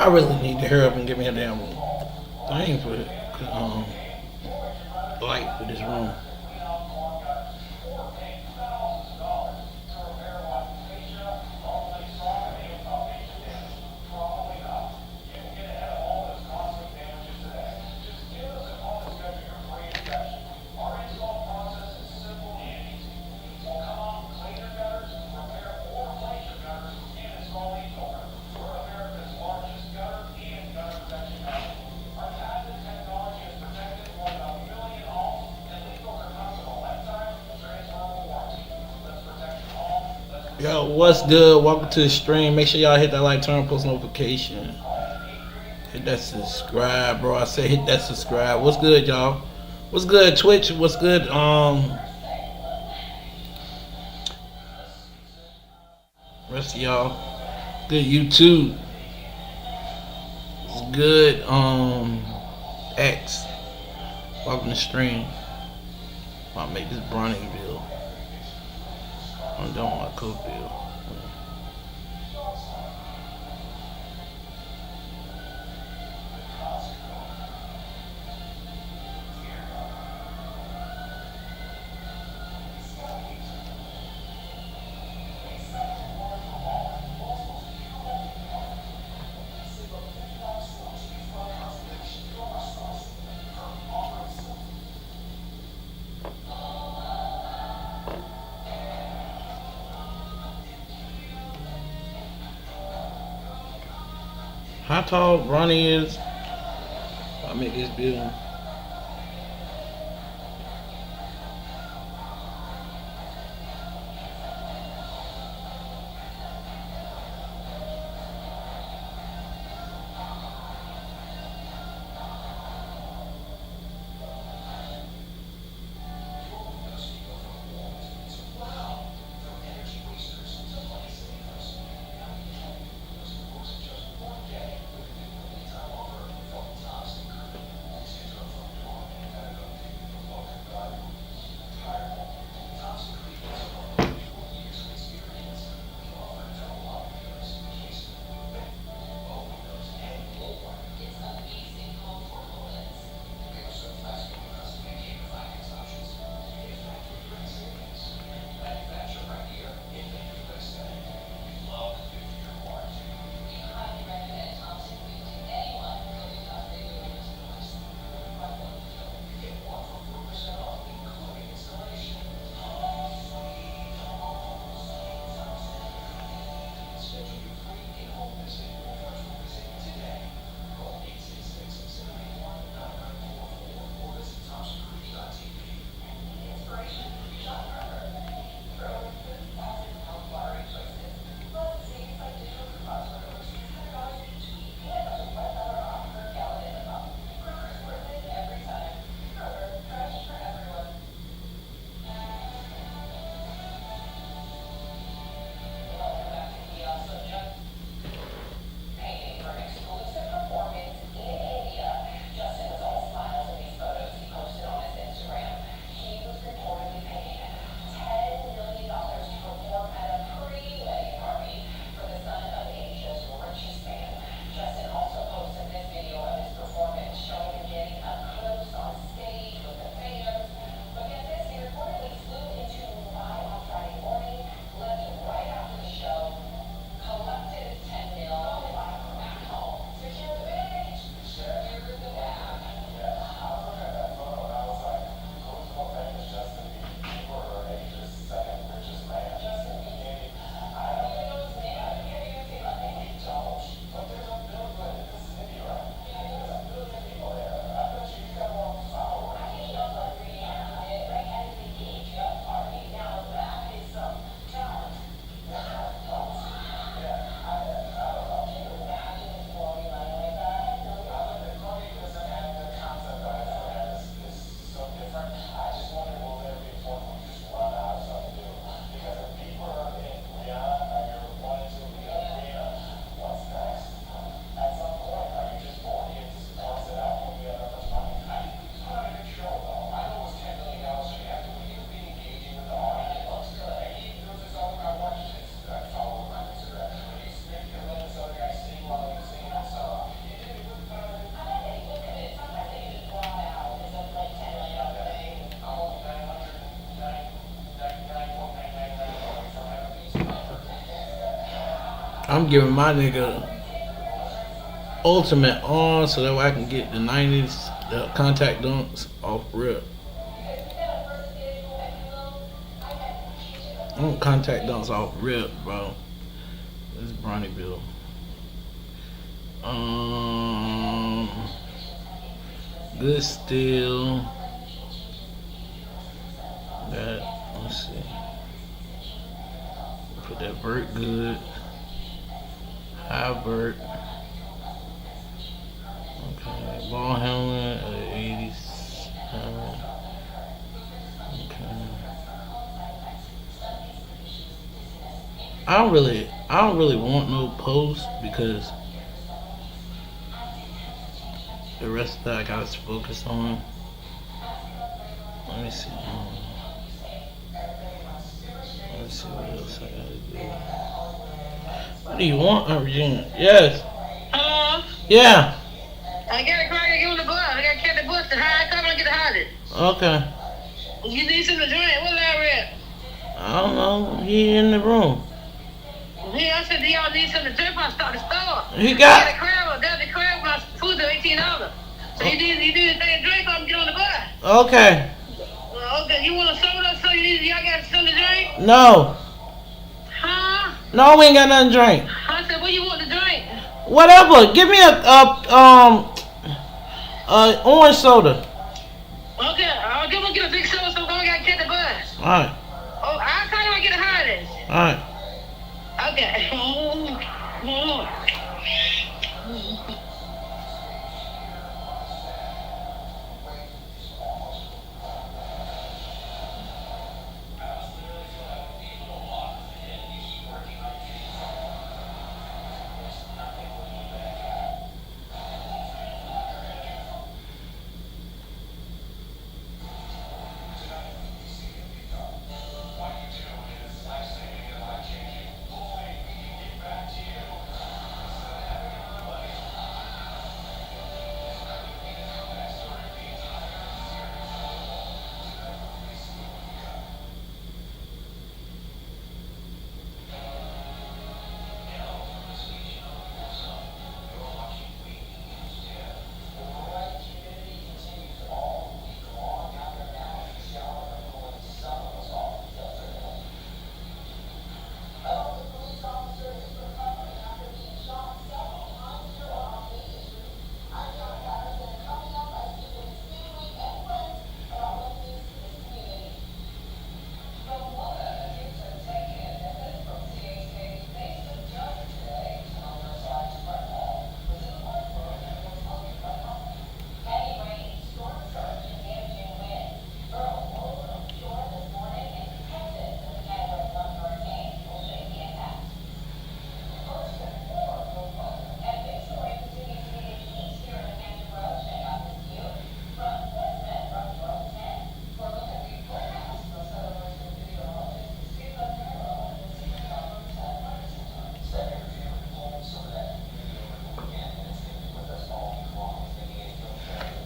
I really need to hurry up and give me a damn thing for it. Light for this room. Yo, what's good? Welcome to the stream. Make sure y'all hit that like, turn on post notification. Hit that subscribe, bro. I say hit that subscribe. What's good, y'all? What's good, Twitch? What's good? Rest of y'all. Good YouTube. What's good? X. Welcome to the stream. I'll make this BROONY build. I'm done with my cook build. How tall BROONY is? I'll make this build. I'm giving my nigga ultimate on so that way I can get the 90s contact dunks off rip. I want contact dunks off rip, bro. This is Bronny Build. Um, Good steal. That, let's see. Put that vert good. High vert. Okay, ball helmet at 87. Okay. I don't really want no post because the rest of that I gotta focus on. Let me see. Let's see what else I gotta do. What do you want, Virginia? Yes. Hello? Yeah. I got a car, I give him the bus. I got to catch the bus to high. Come and get the holiday. Okay. You need something to drink? What's that red? I don't know. He in the room. He, I said, do y'all need something to drink? I start the store. He got. I got the crab, my food to $18. So you need anything to drink? I'm get on the bus. Okay. Okay, you want a soda? So y'all got something to drink? No. Huh? No, we ain't got nothing to drink. I said, what you want to drink? Whatever. Give me a orange soda. Okay, I'll give him get a big soda so I got to catch the bus. All right. Oh, I'll tell you when I get the holidays. All right. Okay.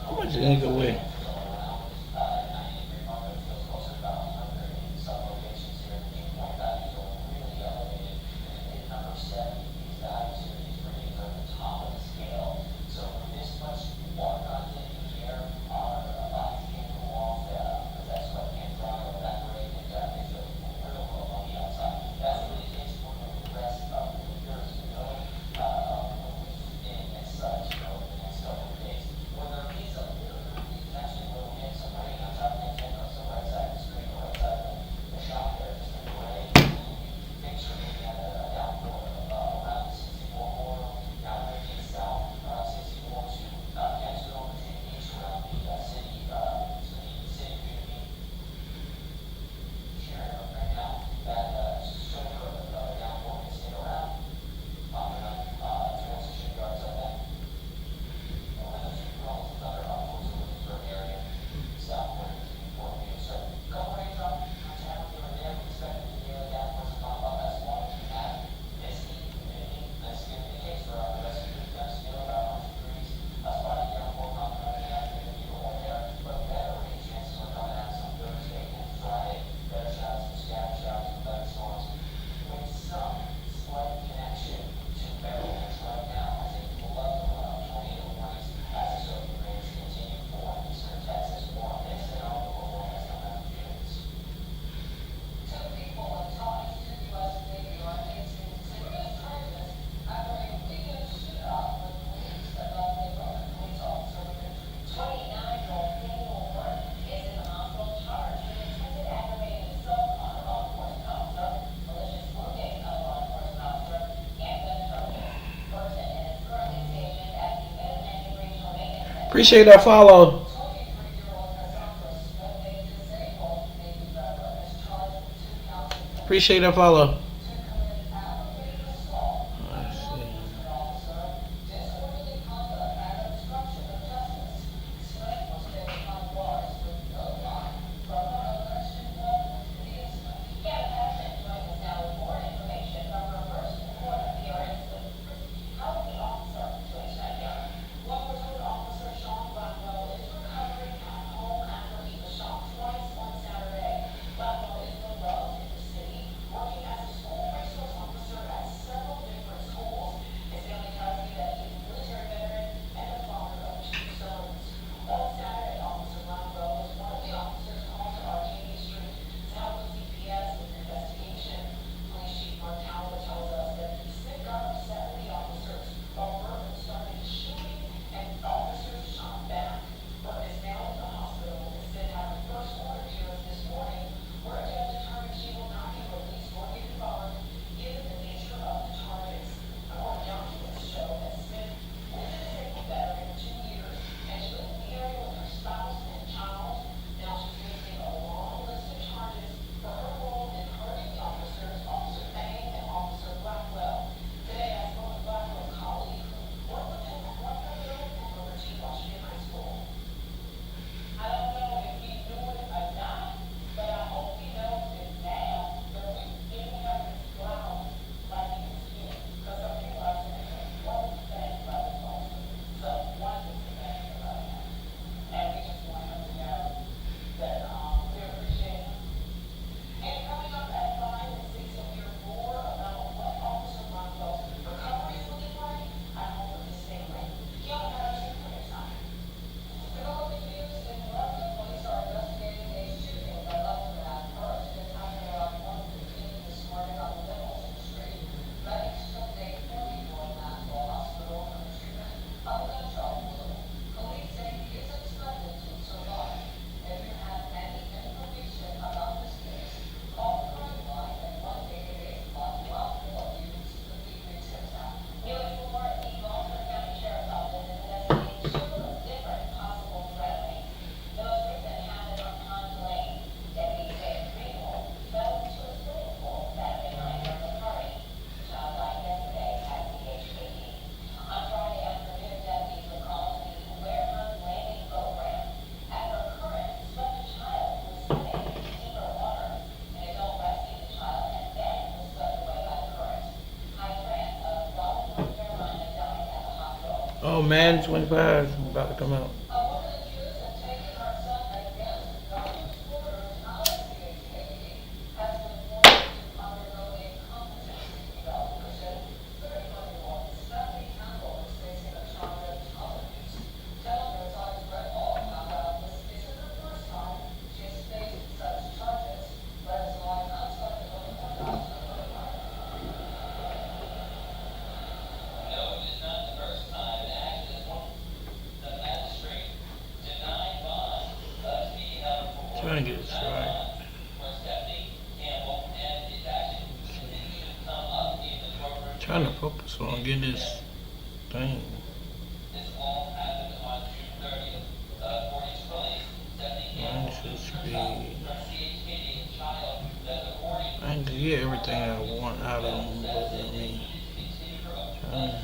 How much did nigga weigh? Appreciate that follow. Appreciate that follow. Let's see. Oh man, 25 about to come out. Trying to get this right. Trying to focus on getting this thing. Mine should be. I can get everything I want out of them, but I mean, trying to.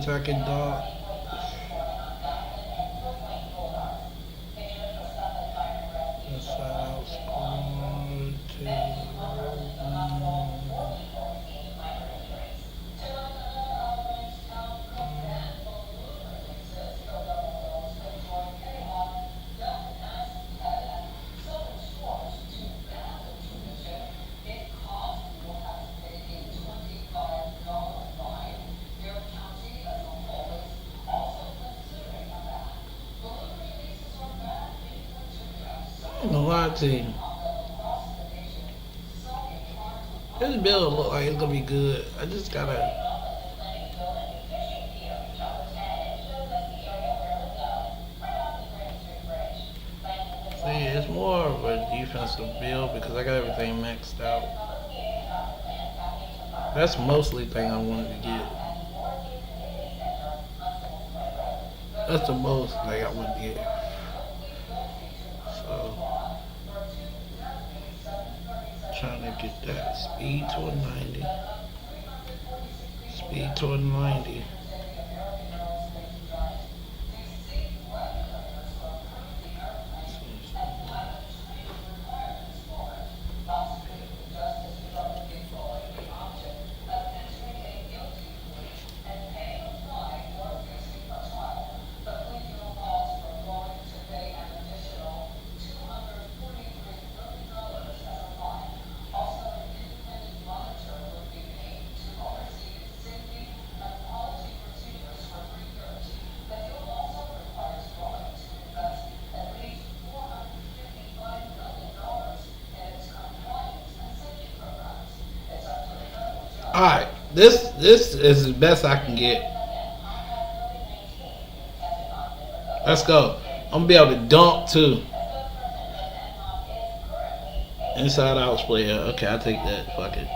second, dog. Inside out squad. I ain't gonna lie to you. This build look like it's gonna be good. I just gotta. See, it's more of a defensive build because I got everything maxed out. That's mostly the thing I wanted to get. That's the most thing I wanted to get. So, trying to get that speed to a 90. Speed to a 90. Alright, this is the best I can get. Let's go. I'm gonna be able to dunk too. Inside out player. Okay, I'll take that. Fuck it.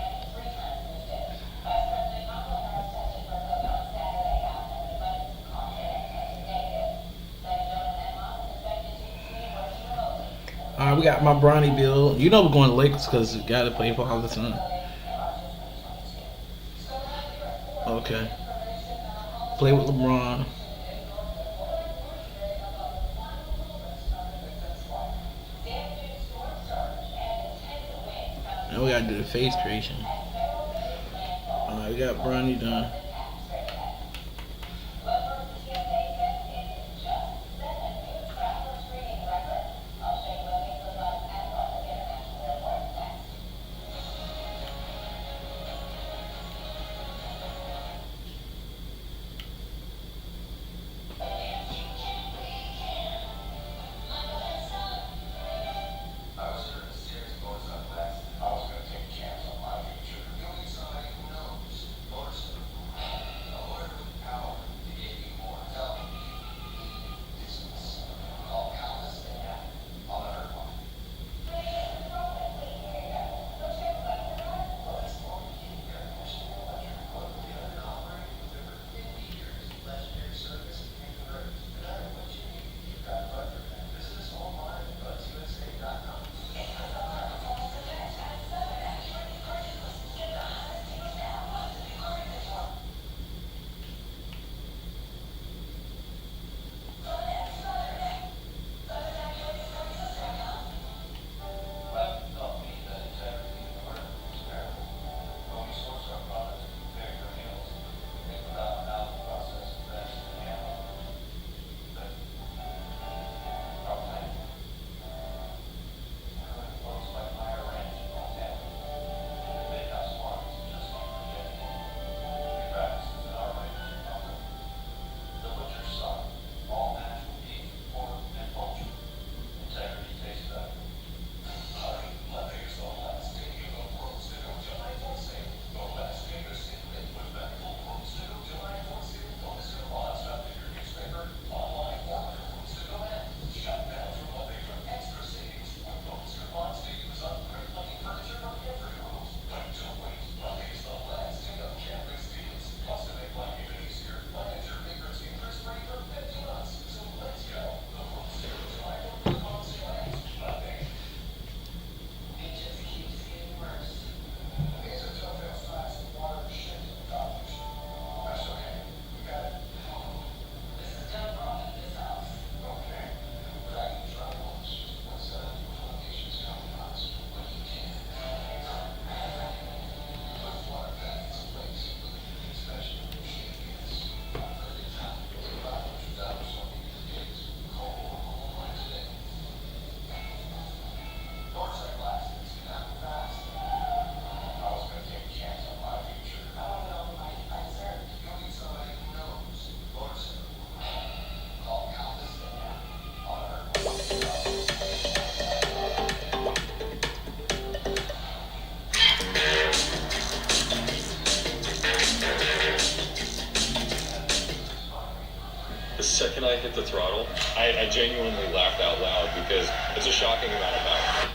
Alright, we got my Bronny build. You know we're going to Lakers because you gotta play for all the time. Okay. Play with LeBron. Now we gotta do the face creation. Alright, we got Bronny done. hit the throttle, I genuinely laughed out loud because it's a shocking amount of power.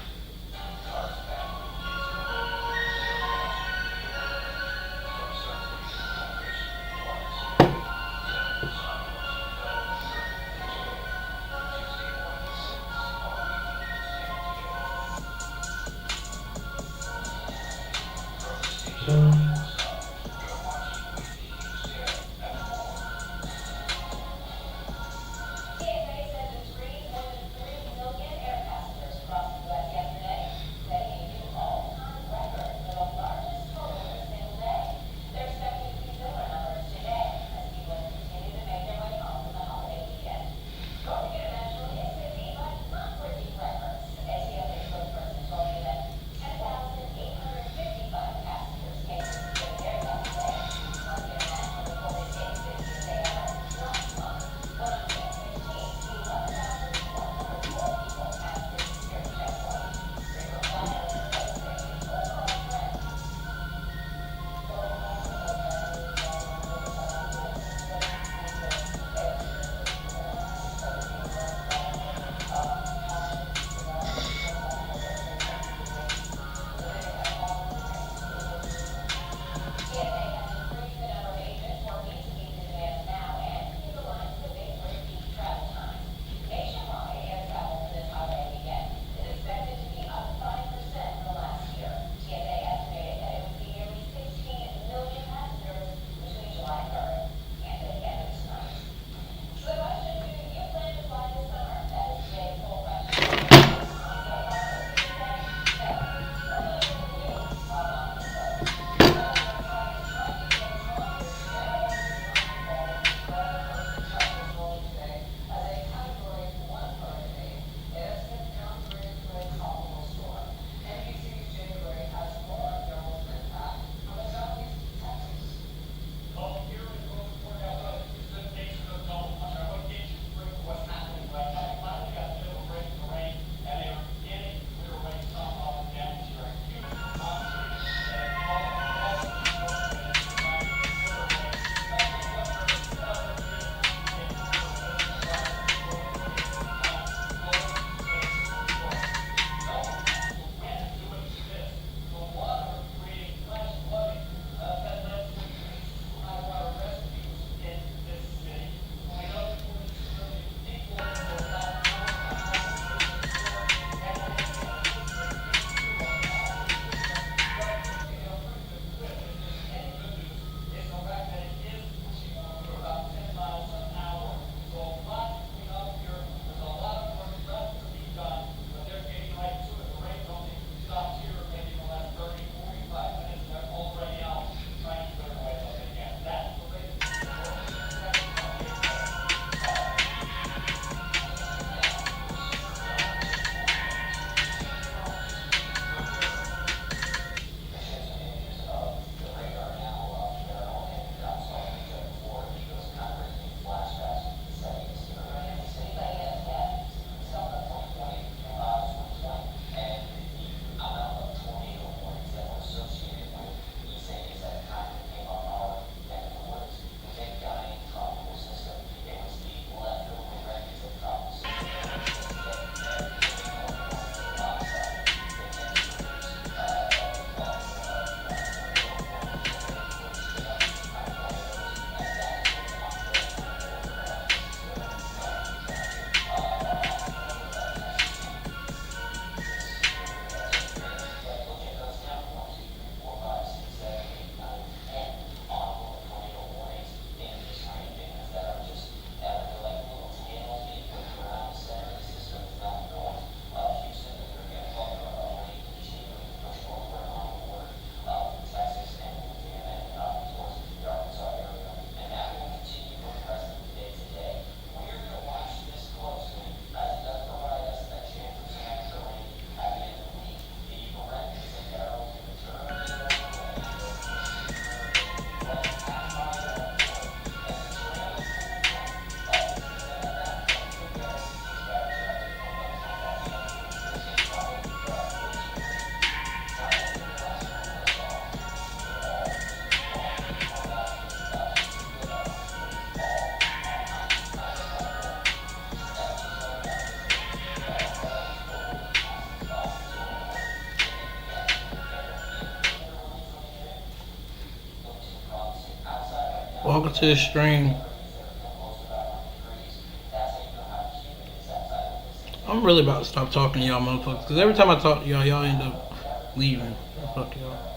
Welcome to the stream. I'm really about to stop talking to y'all motherfuckers. Because every time I talk to y'all, y'all end up leaving. Fuck y'all.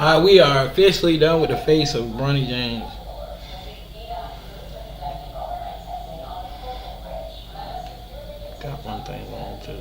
Alright, we are officially done with the face of BROONY James. Got one thing wrong too.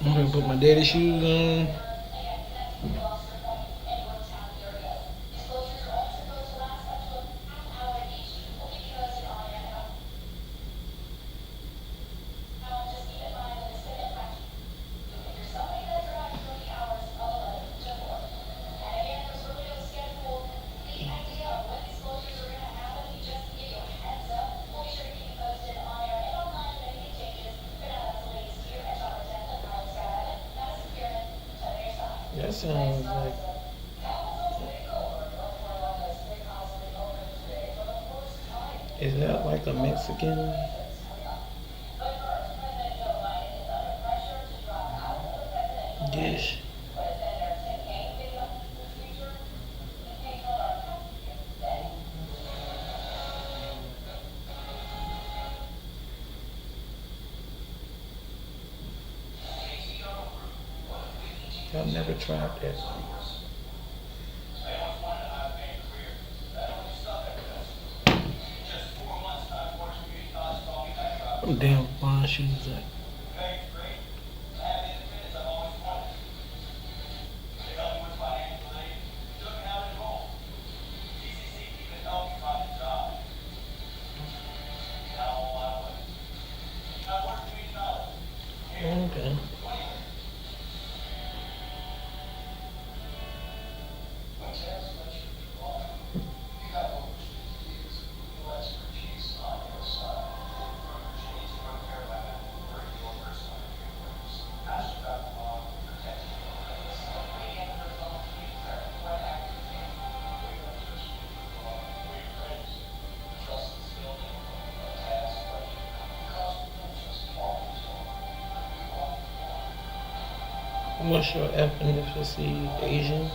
I'm gonna put my daddy shoes on. That sounds like. Is that like a Mexican dish? I've never tried that. Them damn fine shoes at. Okay. What's your ethnicity? Asian?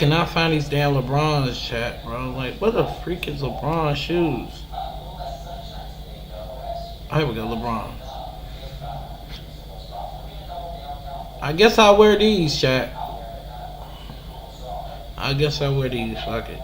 cannot find these damn LeBron's chat, bro. Like, what the freak is LeBron shoes? Oh, here we go, LeBron. I guess I'll wear these, chat. I guess I'll wear these. Fuck it.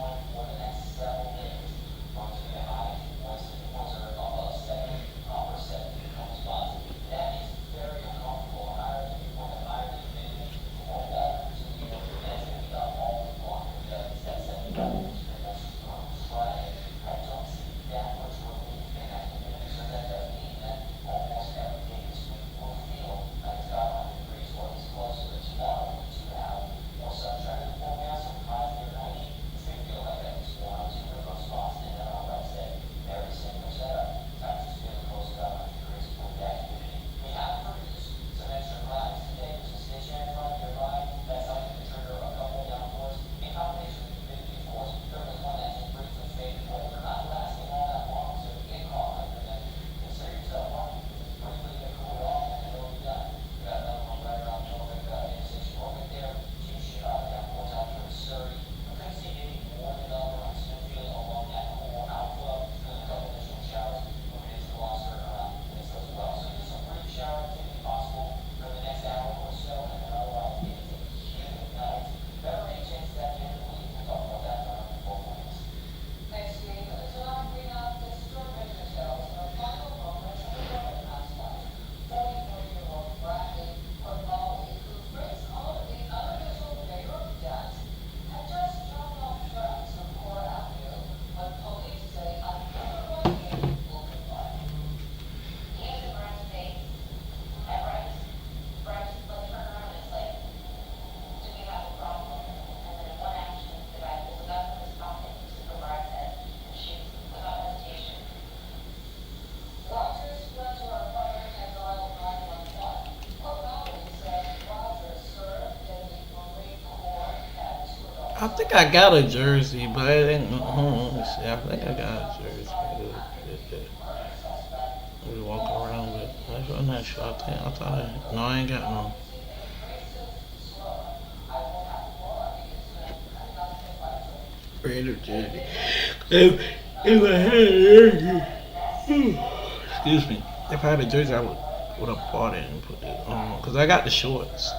I think I got a jersey, but I didn't. Let me see. I think I got a jersey. We walk around with. I'm not sure. I thought no, I ain't got no. Raider jersey. If I had a jersey, excuse me. If I had a jersey, I would have bought it and put it on. Cause I got the shorts.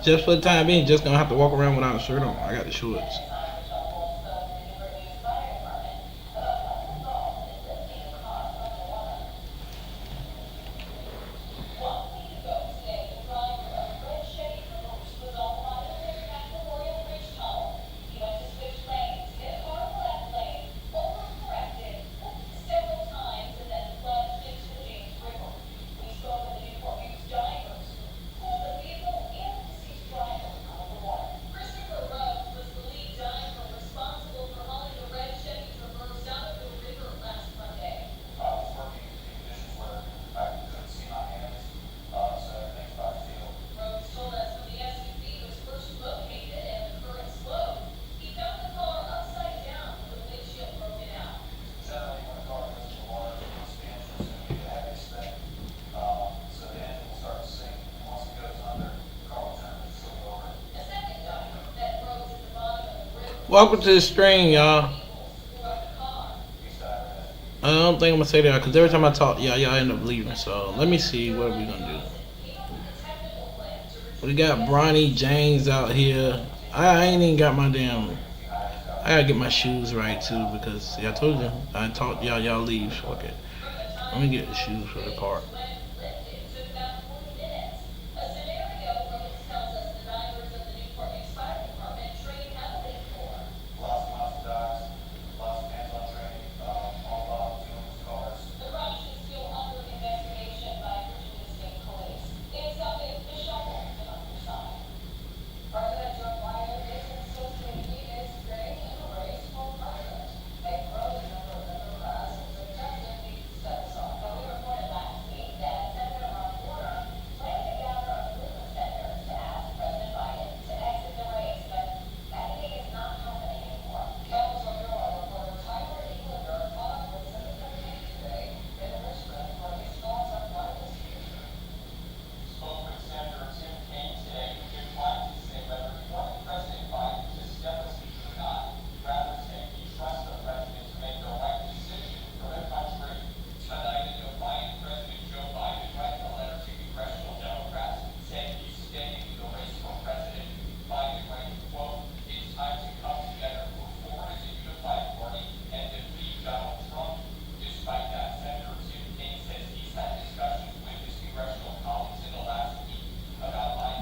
Just for the time being, just gonna have to walk around without a shirt on. I got the shorts. Welcome to the stream, y'all. I don't think I'm gonna say that because every time I talk, y'all end up leaving. So let me see what we gonna do. We got BROONY James out here. I ain't even got my damn. I gotta get my shoes right too because see, I told you I talked y'all leave. Fuck it. Let me get the shoes for the park.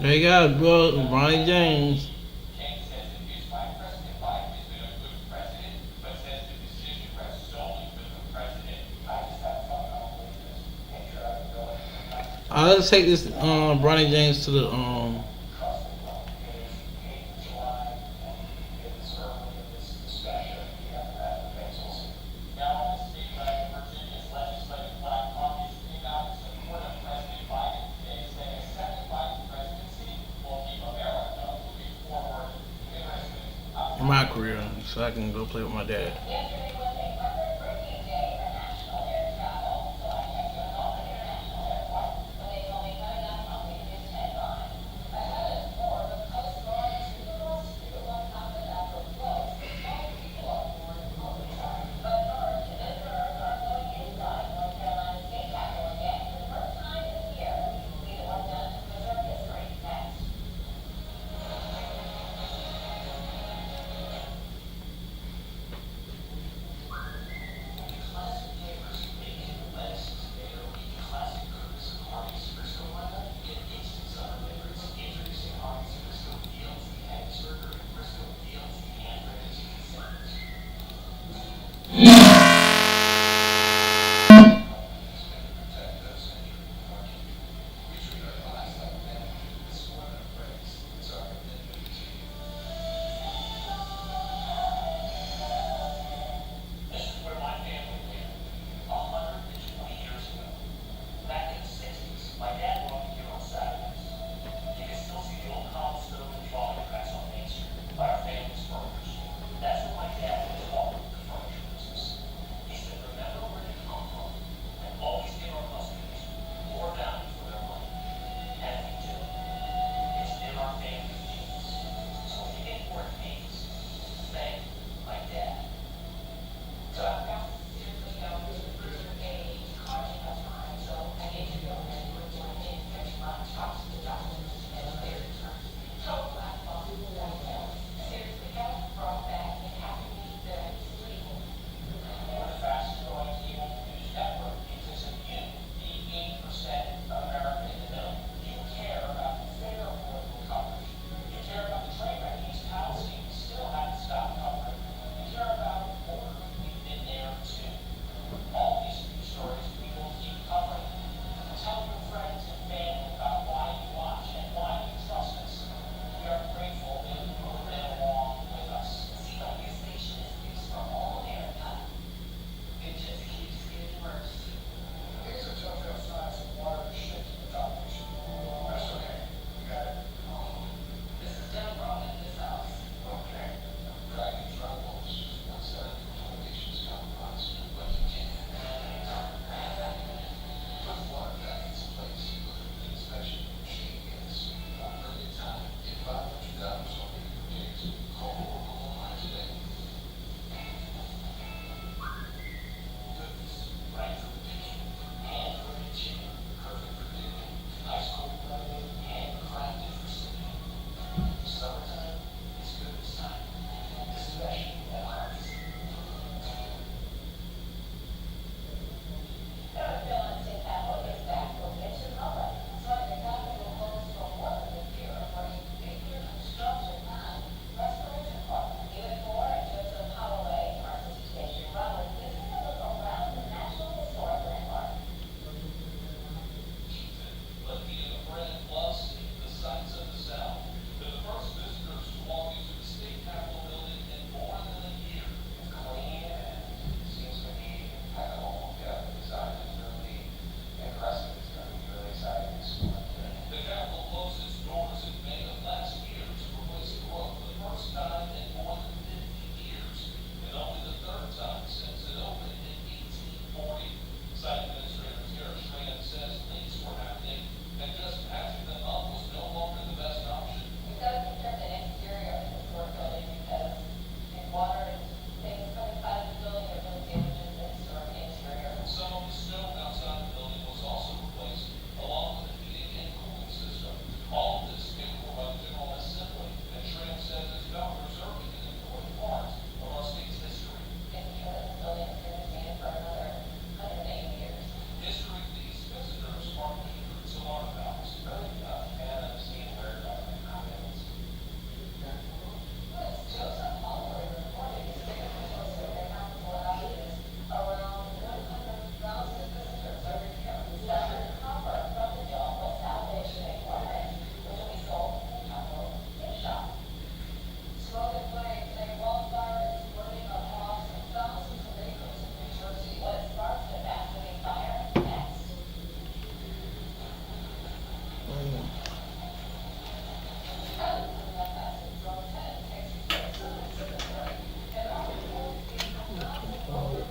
There you go, bro. Bronny James. Let's take this Bronny James to the my career so I can go play with my dad.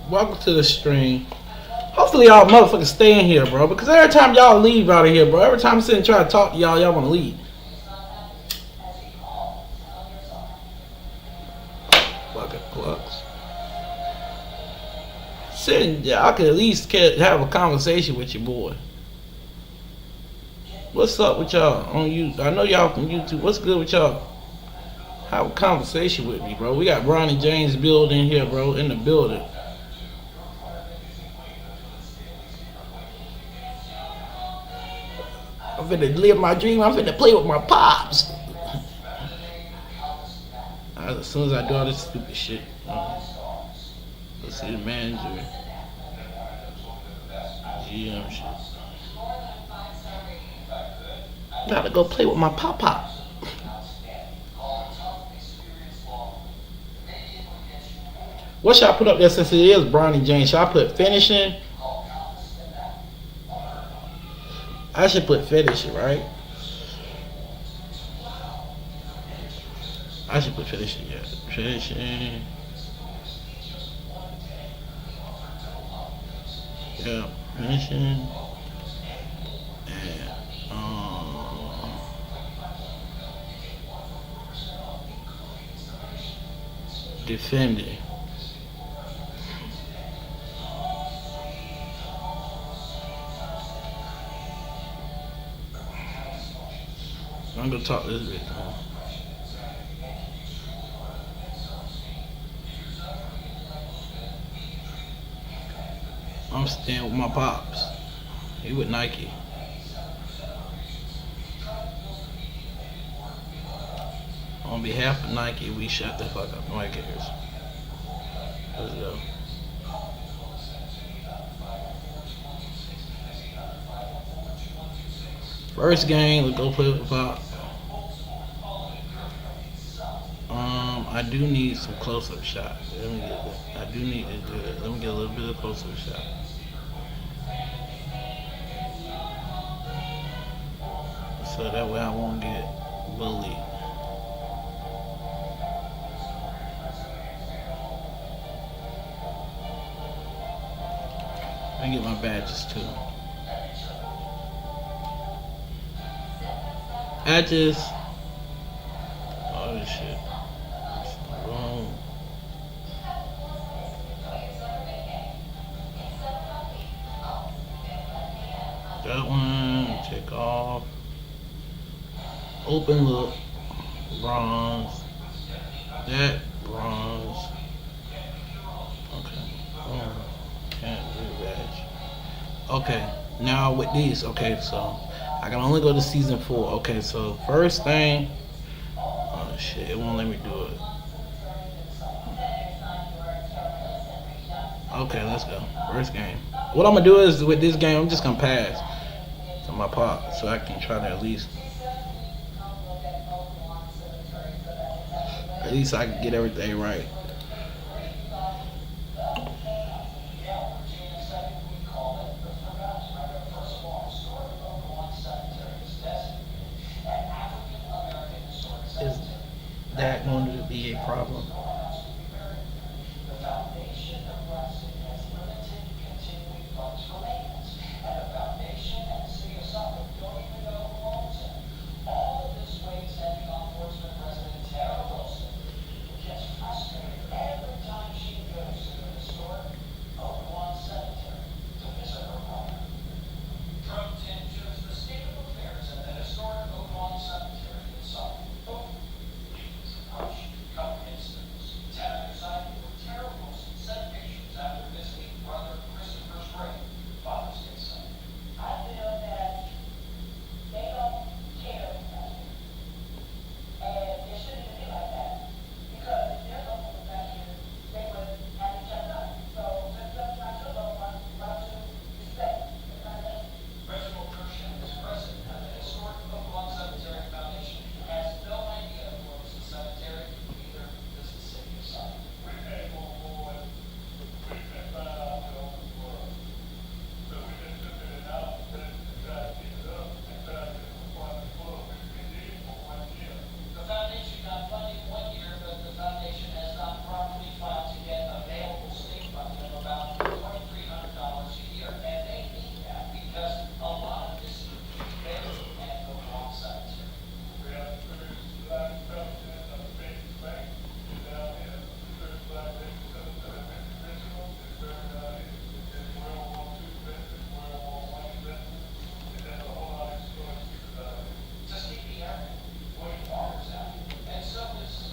welcome to the stream. Hopefully y'all motherfuckers stay in here, bro. Because every time y'all leave out of here, bro. Every time I sit and try to talk to y'all, y'all want to leave. Fucking plugs. Sitting, I could at least have a conversation with your boy. What's up with y'all on YouTube? I know y'all from YouTube. What's good with y'all? Have a conversation with me, bro. We got BROONY James Build in here, bro. In the building. I'm finna live my dream. I'm finna play with my pops. As soon as I do all this stupid shit, let's see the manager, GM shit. Gotta go play with my pop. What should I put up there since it is BROONY James? Should I put finishing? I should put finishing, right? I should put finishing, yeah. Finishing. Yeah, finishing. And, defending. I'm gonna talk this bit, man. I'm staying with my pops. He with Nike. On behalf of Nike, we shut the fuck up. Nobody cares. Let's go. First game, let's go play with the pop. I do need some close-up shots. Let me get that. I do need to do it. Let me get a little bit of close-up shot. So that way I won't get bullied. I get my badges too. Edges. Oh this shit. Wrong. That one, take off. Open look. Bronze. That bronze. Okay. Can't do badge. Okay. Now with these, okay, so I can only go to season 4. Okay, so first thing, oh shit, it won't let me do it. Okay, let's go. First game. What I'm gonna do is with this game, I'm just gonna pass to my pop so I can try to at least I can get everything right. Is that going to be a problem?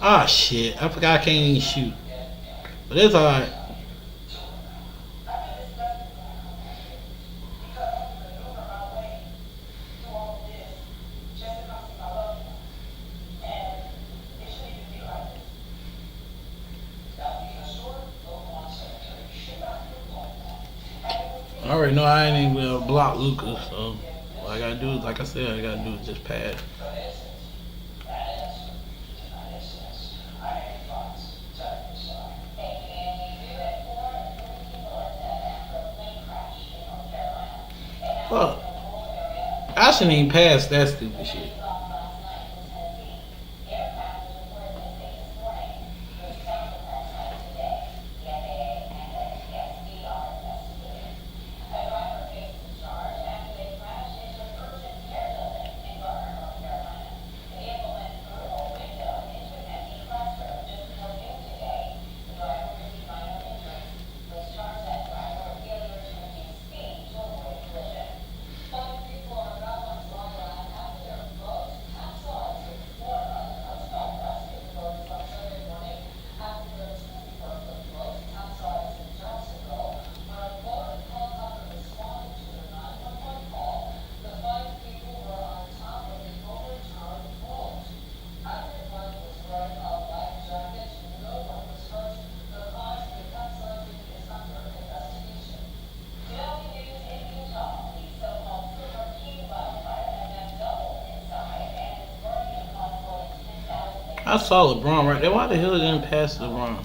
Ah, shit. I forgot I can't even shoot. But it's alright. I already know I ain't even gonna block Lucas, so all I gotta do is, like I said, I gotta do is just pass. Fuck. I shouldn't even pass that stupid shit. I saw LeBron right there. Why the hell didn't pass LeBron?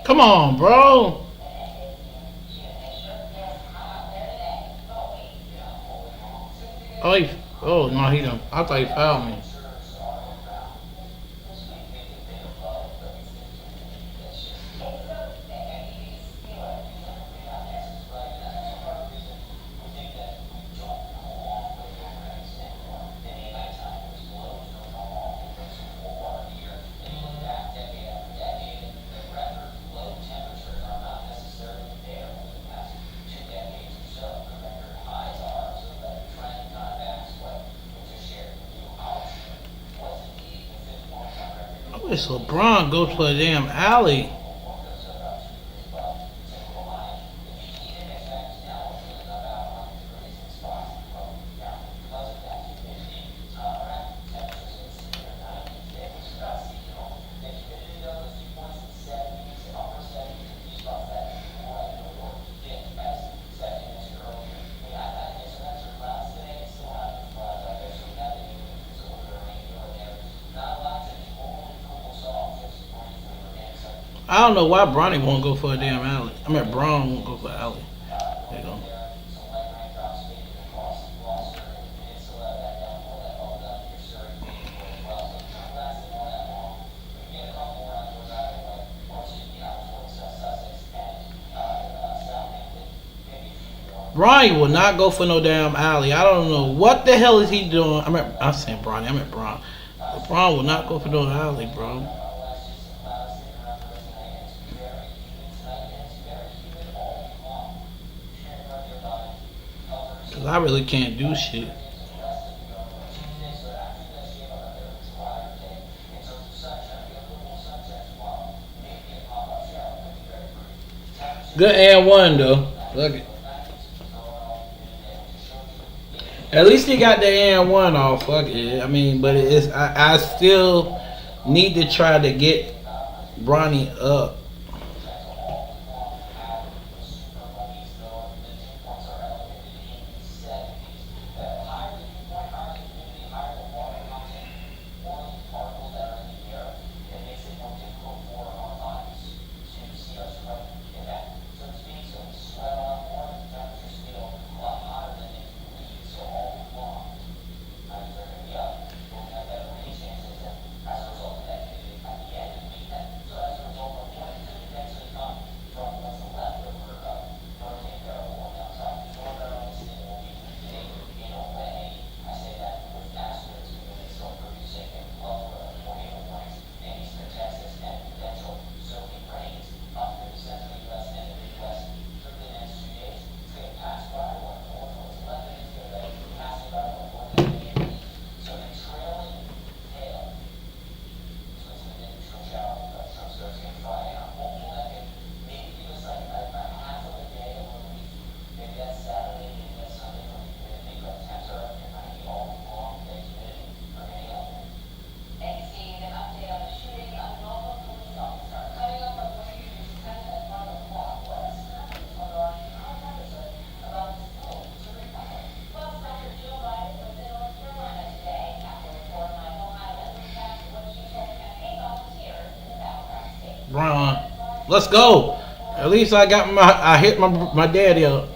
Come on, bro. Oh, oh no, he don't. I thought he fouled me. I wish LeBron go to a damn alley. I don't know why Bronny won't go for a damn alley. I mean, Braun won't go for an alley. There you go. Bronny will not go for no damn alley. I don't know what the hell is he doing. I'm saying Bronny. I meant Braun. But Braun will not go for no alley, bro. Cause I really can't do shit. Good and one though. Look it. At least he got the and one off. Fuck it. I mean, but it's I still need to try to get Bronny up. Bron, let's go. At least I hit my daddy up.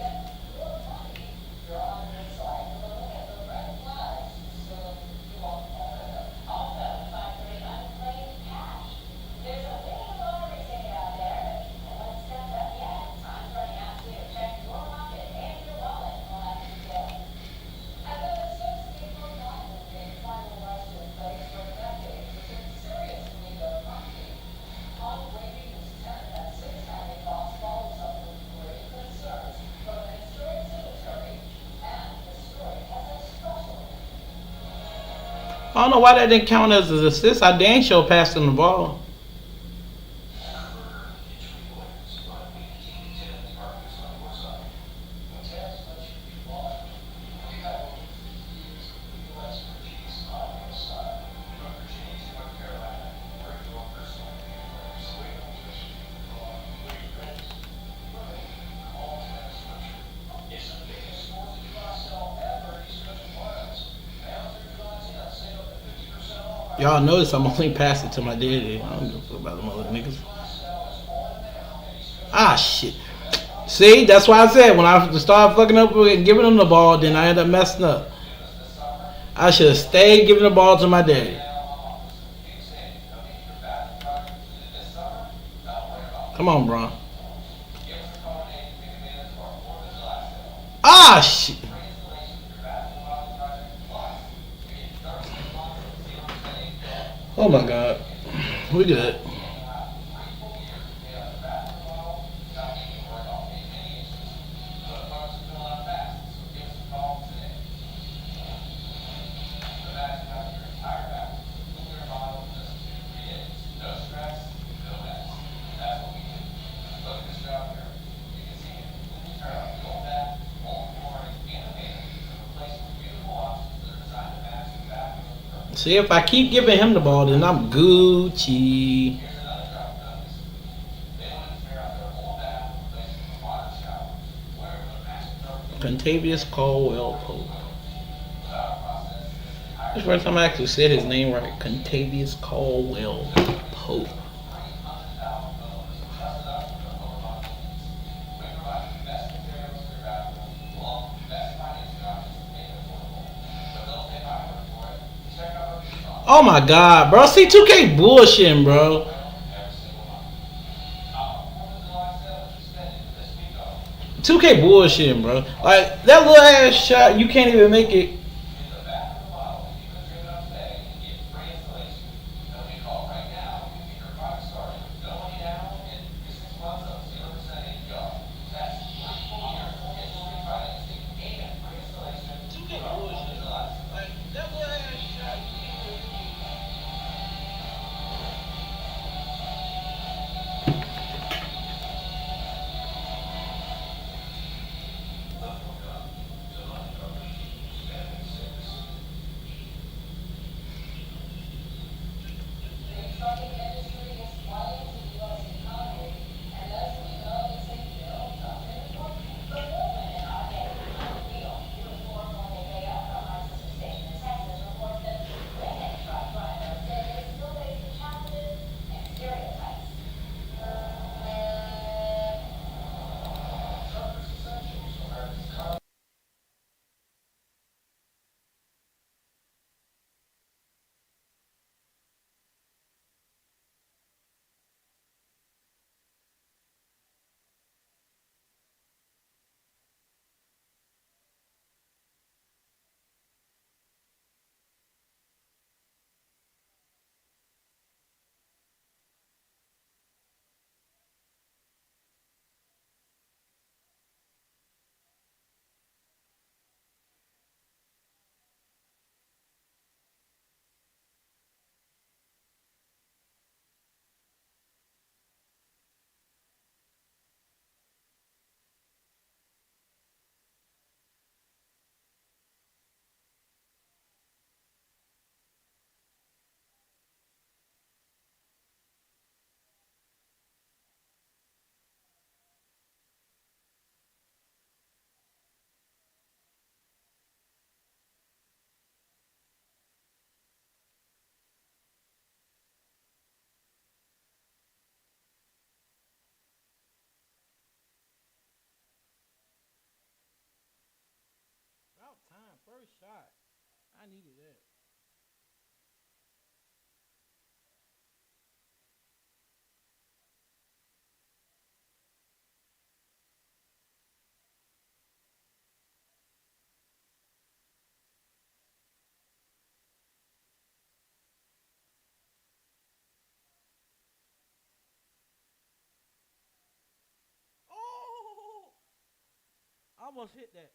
I don't know why that didn't count as an assist. I dang sure passed him the ball. Y'all notice I'm only passing to my daddy. I don't give a fuck about them other niggas. Ah, shit. See, that's why I said when I started fucking up and giving him the ball, then I ended up messing up. I should have stayed giving the ball to my daddy. Come on, bro. Ah, shit. Oh my god. We good. See, if I keep giving him the ball, then I'm Gucci. Contavious Caldwell Pope. This is the first time I actually said his name right. Contavious Caldwell Pope. Oh my god, bro. See, 2K bullshitting, bro. Two K bullshitting, bro. Like that little ass shot, you can't even make it. first shot. I needed that. Oh! I almost hit that.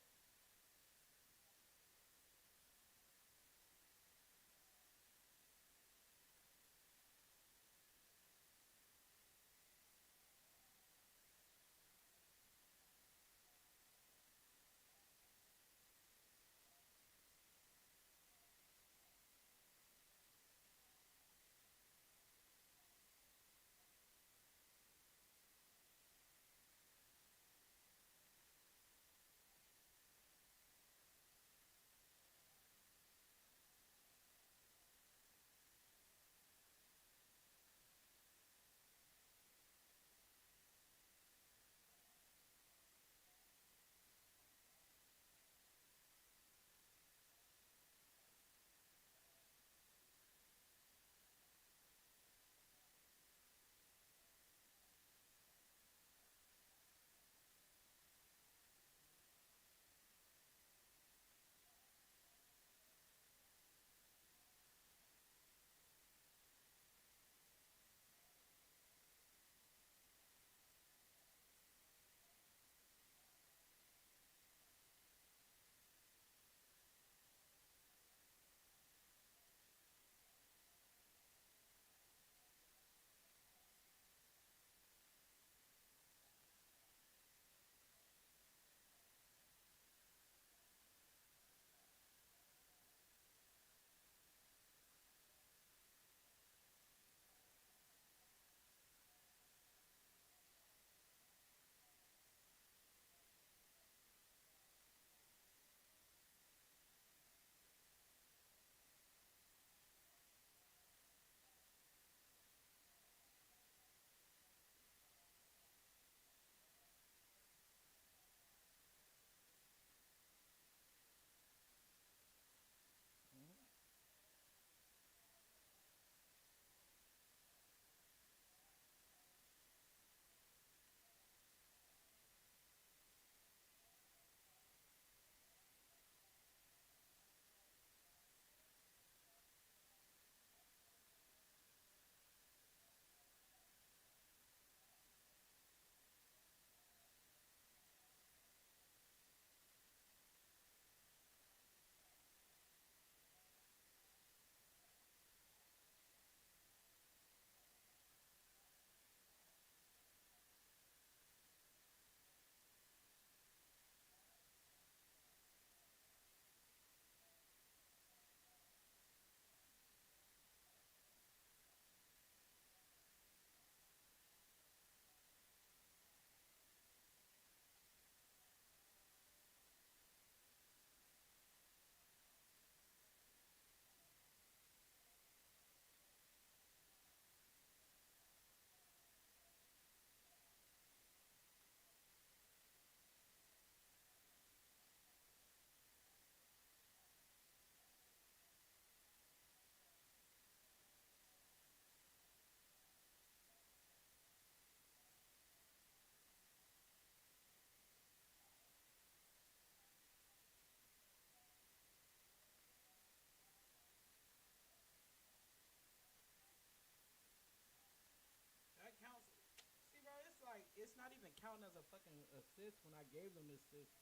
That counts. See, bro, it's like it's not even counting as a fucking assist when I gave them the assist.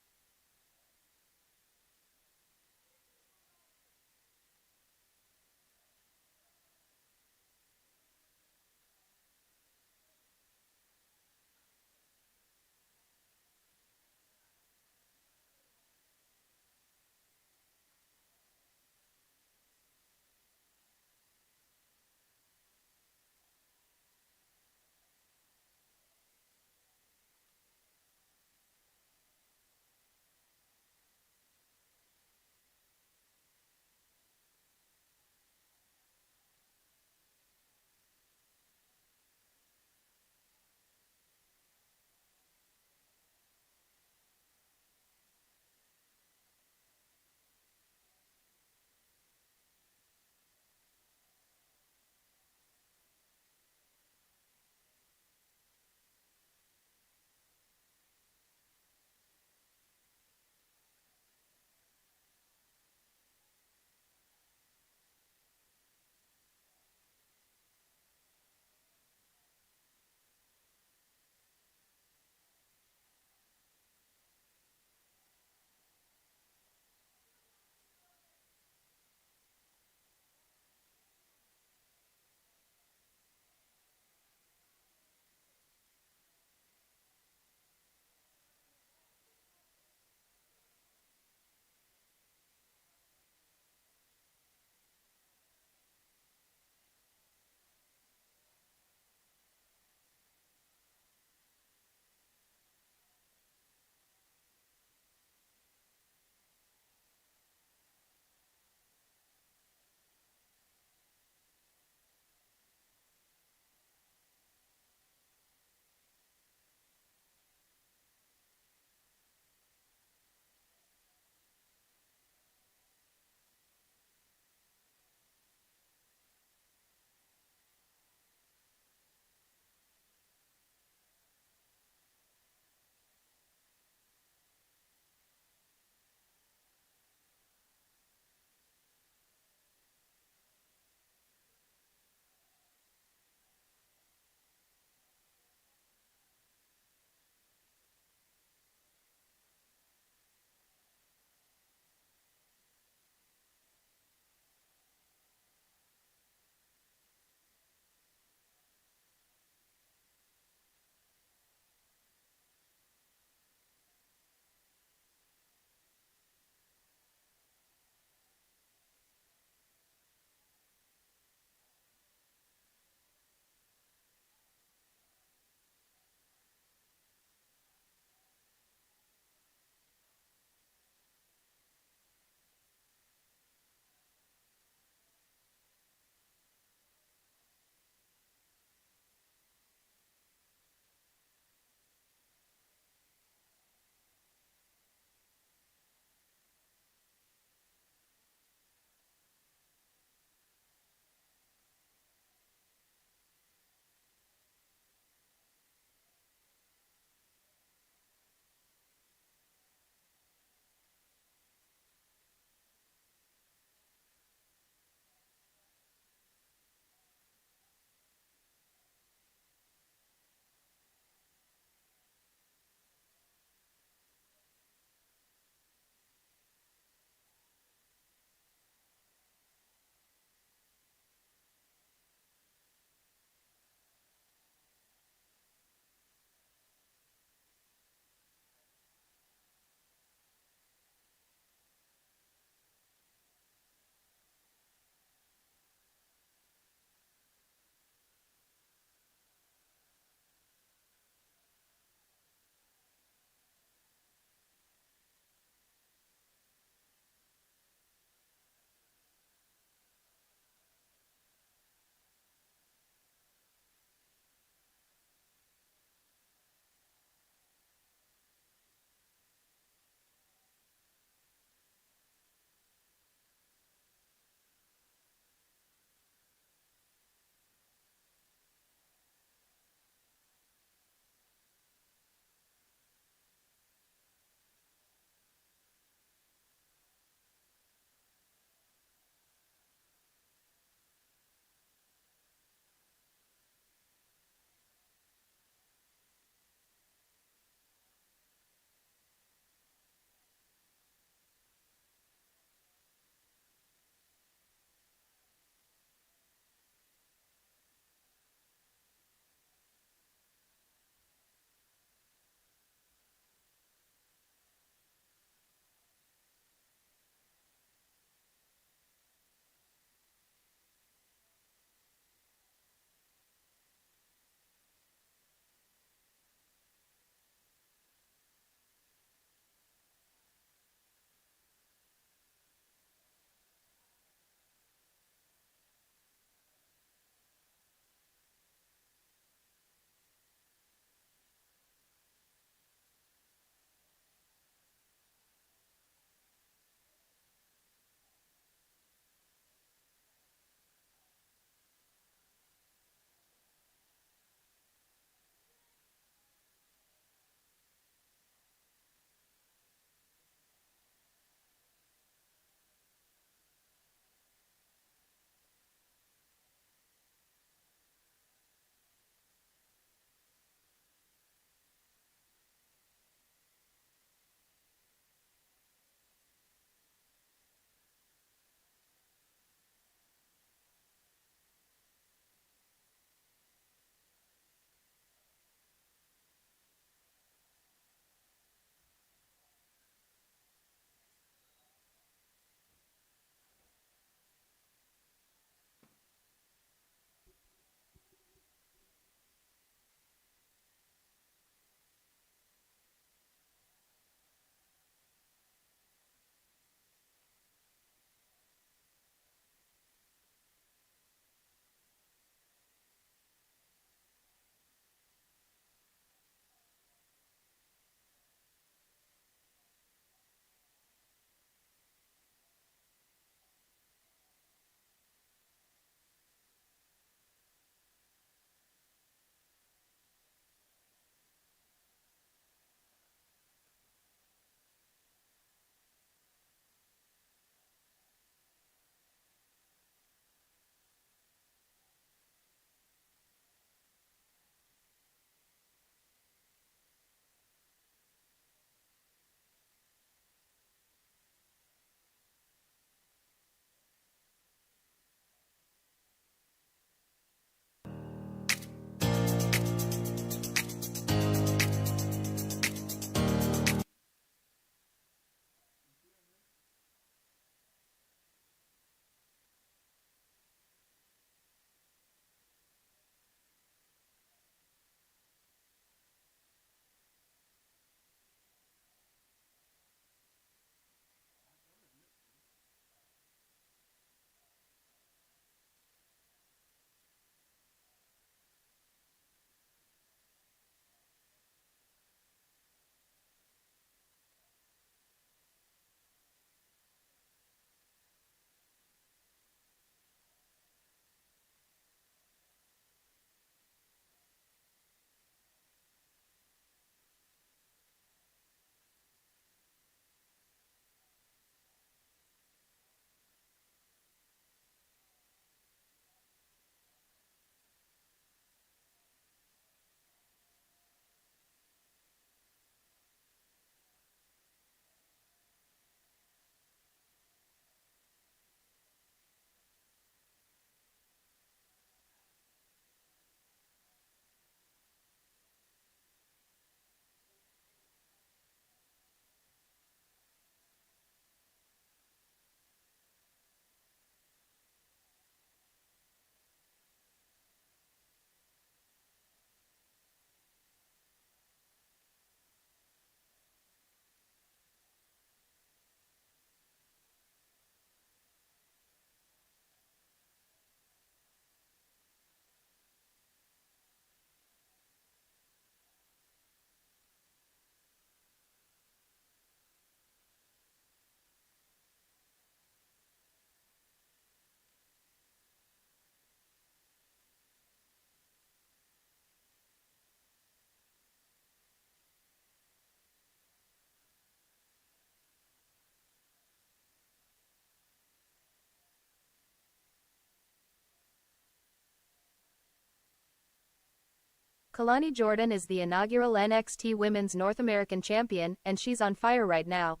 Kalani Jordan is the inaugural NXT Women's North American Champion, and she's on fire right now.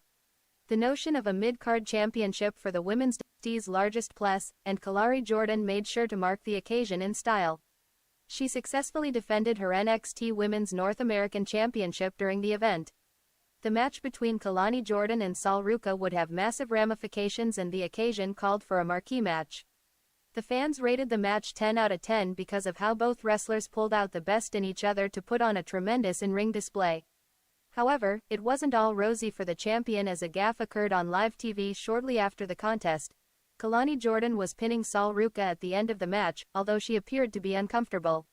The notion of a mid-card championship for the women's NXT's largest plus, and Kalani Jordan made sure to mark the occasion in style. She successfully defended her NXT Women's North American Championship during the event. The match between Kalani Jordan and Sol Ruca would have massive ramifications, and the occasion called for a marquee match. The fans rated the match 10 out of 10 because of how both wrestlers pulled out the best in each other to put on a tremendous in-ring display. However, it wasn't all rosy for the champion, as a gaffe occurred on live TV shortly after the contest. Kalani Jordan was pinning Sol Ruca at the end of the match, although she appeared to be uncomfortable.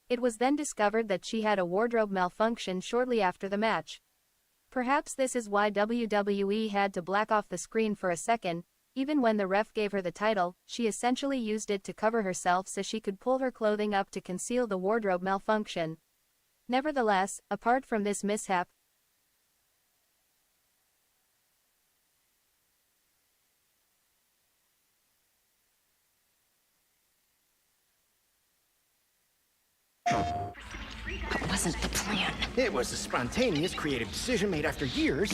It was then discovered that she had a wardrobe malfunction shortly after the match. Perhaps this is why WWE had to black off the screen for a second. Even when the ref gave her the title, she essentially used it to cover herself so she could pull her clothing up to conceal the wardrobe malfunction. Nevertheless, apart from this mishap, That wasn't the plan. It was a spontaneous, creative decision made after years.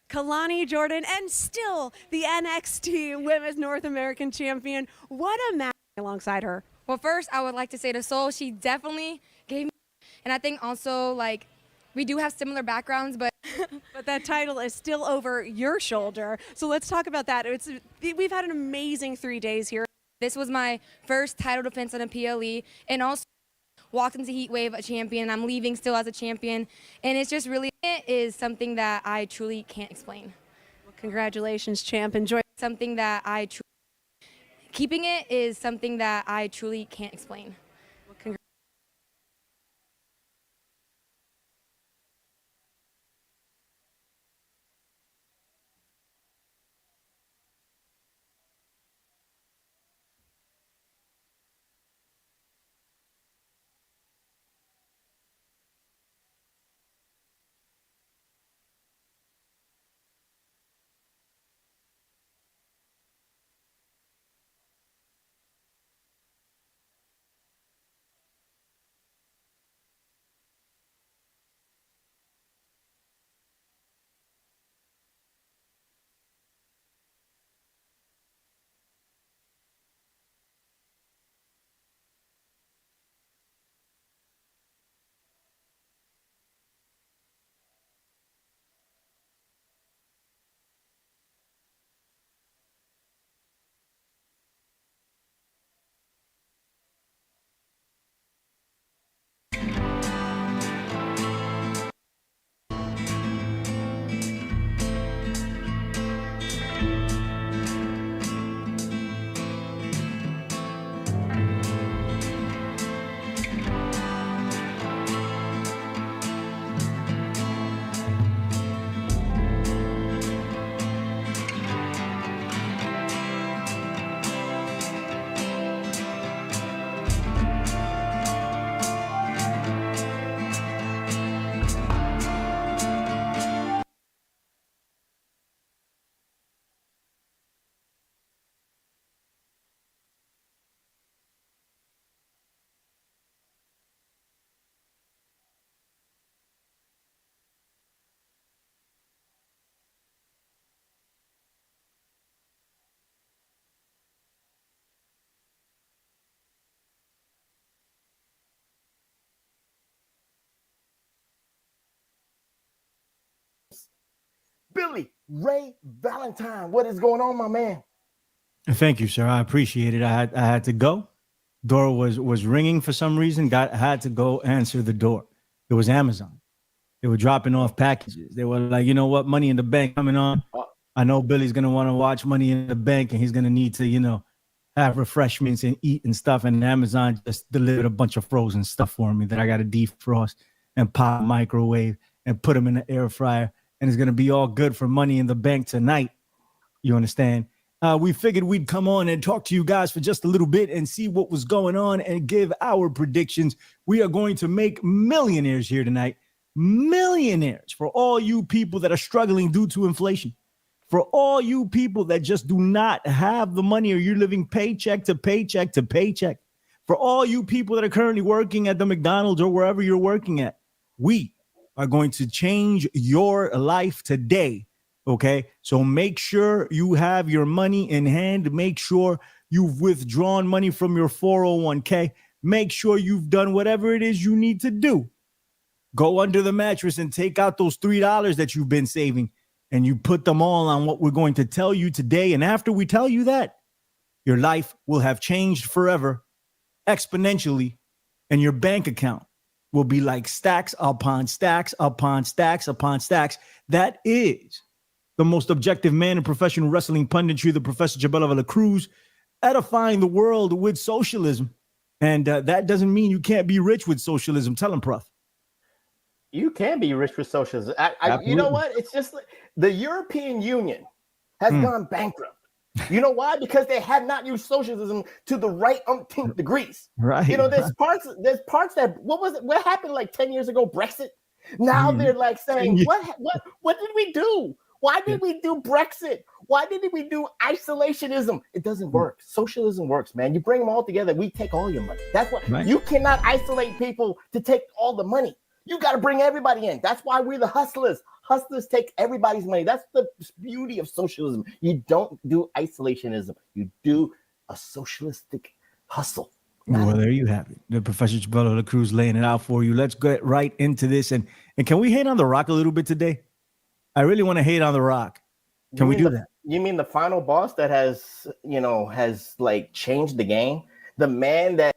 Kalani Jordan, and still the NXT Women's North American Champion. What a match alongside her. Well, first, I would like to say to Sol, she definitely gave me, and I think also, like, we do have similar backgrounds, but But that title is still over your shoulder. So let's talk about that. We've had an amazing 3 days here. this was my first title defense on a PLE, and also walked into Heat Wave a champion. I'm leaving still as a champion, and it's just really, it is something that I truly can't explain. Well, congratulations, champ. Enjoy. Something that keeping it is something that I truly can't explain. Billy Ray Valentine, what is going on, my man? Thank you, sir. I appreciate it. I had to go. Door was ringing for some reason. Had to go answer the door. It was Amazon. They were dropping off packages. They were like, you know what, Money in the Bank coming on. I know Billy's gonna want to watch Money in the Bank, and he's gonna need to, have refreshments and eat and stuff. And Amazon just delivered a bunch of frozen stuff for me that I got to defrost and pop, microwave, and put them in the air fryer. And it's gonna be all good for Money in the Bank tonight. You understand? We figured we'd come on and talk to you guys for just a little bit and see what was going on and give our predictions. We are going to make millionaires here tonight. Millionaires for all you people that are struggling due to inflation. For all you people that just do not have the money, or you're living paycheck to paycheck to paycheck. For all you people that are currently working at the McDonald's or wherever you're working at, we are going to change your life today. Okay, so make sure you have your money in hand. Make sure you've withdrawn money from your 401k. Make sure you've done whatever it is you need to do. Go under the mattress and take out those $3 that you've been saving, and you put them all on what we're going to tell you today. And after we tell you that, your life will have changed forever, exponentially, and your bank account will be like stacks upon stacks upon stacks upon stacks. That is the most objective man in professional wrestling punditry, the Professor Jabela de la Cruz, edifying the world with socialism. And that doesn't mean you can't be rich with socialism. Tell him, Prof. You can be rich with socialism. You know what? It's just like the European Union has gone bankrupt. You know why? Because they have not used socialism to the right umpteenth degrees. Right. You know, there's parts that what happened like 10 years ago, Brexit. Now they're like saying, what did we do? Why did we do Brexit? Why did we do isolationism? It doesn't work. Socialism works, man. You bring them all together, we take all your money. That's what you cannot isolate people to take all the money. You got to bring everybody in. That's why we're the hustlers. Hustlers take everybody's money. That's the beauty of socialism. You don't do isolationism. You do a socialistic hustle. Well, there you have it. The Professor Jabela de la Cruz laying it out for you. Let's get right into this. And can we hate on The Rock a little bit today? I really want to hate on The Rock. Can we do that? You mean the final boss that has like changed the game? The man that...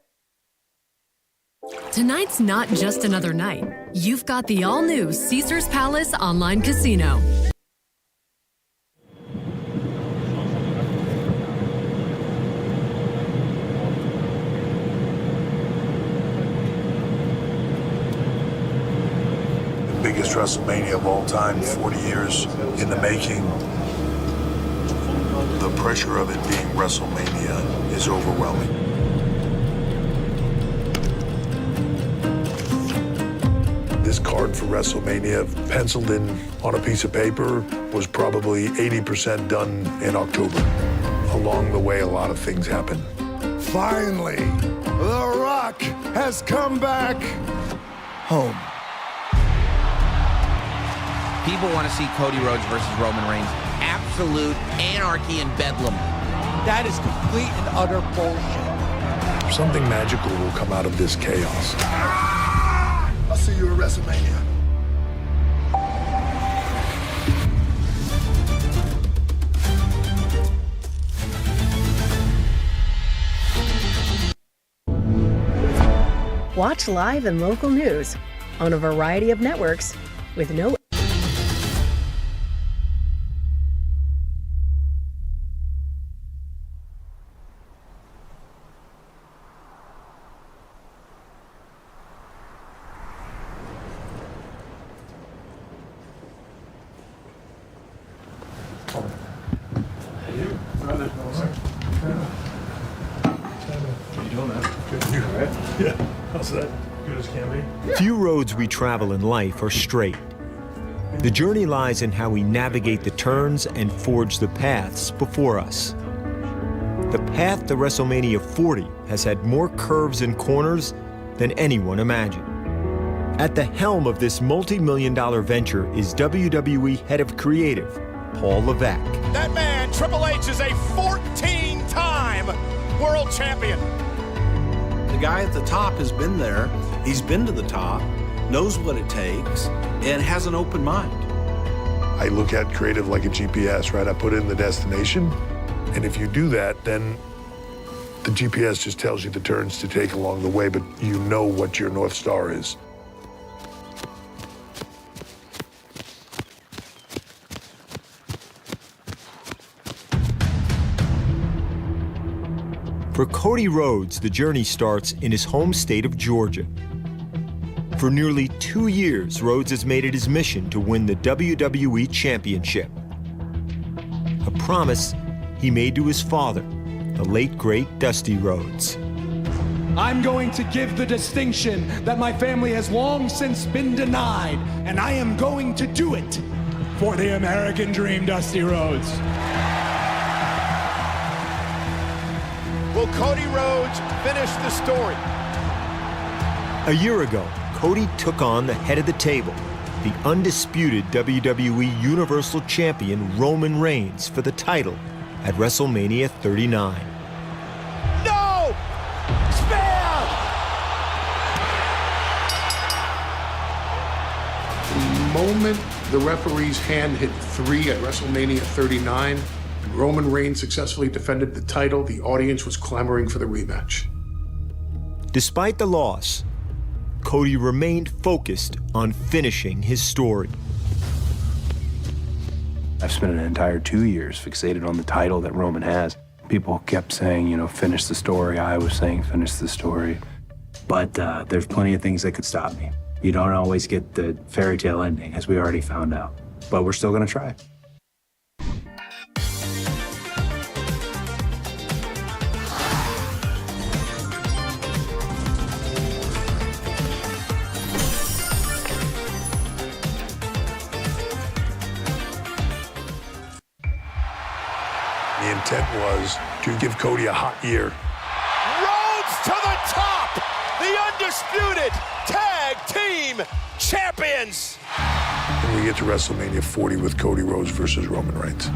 Tonight's not just another night. You've got the all-new Caesars Palace Online Casino. The biggest WrestleMania of all time, 40 years in the making. The pressure of it being WrestleMania is overwhelming. This card for WrestleMania, penciled in on a piece of paper, was probably 80% done in October. Along the way, a lot of things happened. Finally, The Rock has come back home. People want to see Cody Rhodes versus Roman Reigns. Absolute anarchy and bedlam. That is complete and utter bullshit. Something magical will come out of this chaos. I'll see you at WrestleMania. Watch live and local news on a variety of networks with no... Few roads we travel in life are straight. The journey lies in how we navigate the turns and forge the paths before us. The path to WrestleMania 40 has had more curves and corners than anyone imagined. At the helm of this multi-million-dollar venture is WWE Head of Creative, Paul Levesque. That man, Triple H, is a 14-time world champion. The guy at the top has been there. He's been to the top, knows what it takes, and has an open mind. I look at creative like a GPS, right? I put in the destination, and if you do that, then the GPS just tells you the turns to take along the way, but you know what your North Star is. For Cody Rhodes, the journey starts in his home state of Georgia. For nearly 2 years, Rhodes has made it his mission to win the WWE Championship. A promise he made to his father, the late, great Dusty Rhodes. I'm going to give the distinction that my family has long since been denied, and I am going to do it for the American Dream, Dusty Rhodes. Will Cody Rhodes finish the story? A year ago, Cody took on the head of the table, the undisputed WWE Universal Champion Roman Reigns for the title at WrestleMania 39. No! Spam! The moment the referee's hand hit 3 at WrestleMania 39, Roman Reigns successfully defended the title. The audience was clamoring for the rematch. Despite the loss, Cody remained focused on finishing his story. I've spent an entire 2 years fixated on the title that Roman has. People kept saying, you know, finish the story. I was saying, finish the story. But there's plenty of things that could stop me. You don't always get the fairy tale ending, as we already found out. But we're still gonna try. The intent was to give Cody a hot year. Rhodes to the top! The undisputed tag team champions! And we get to WrestleMania 40 with Cody Rhodes versus Roman Reigns.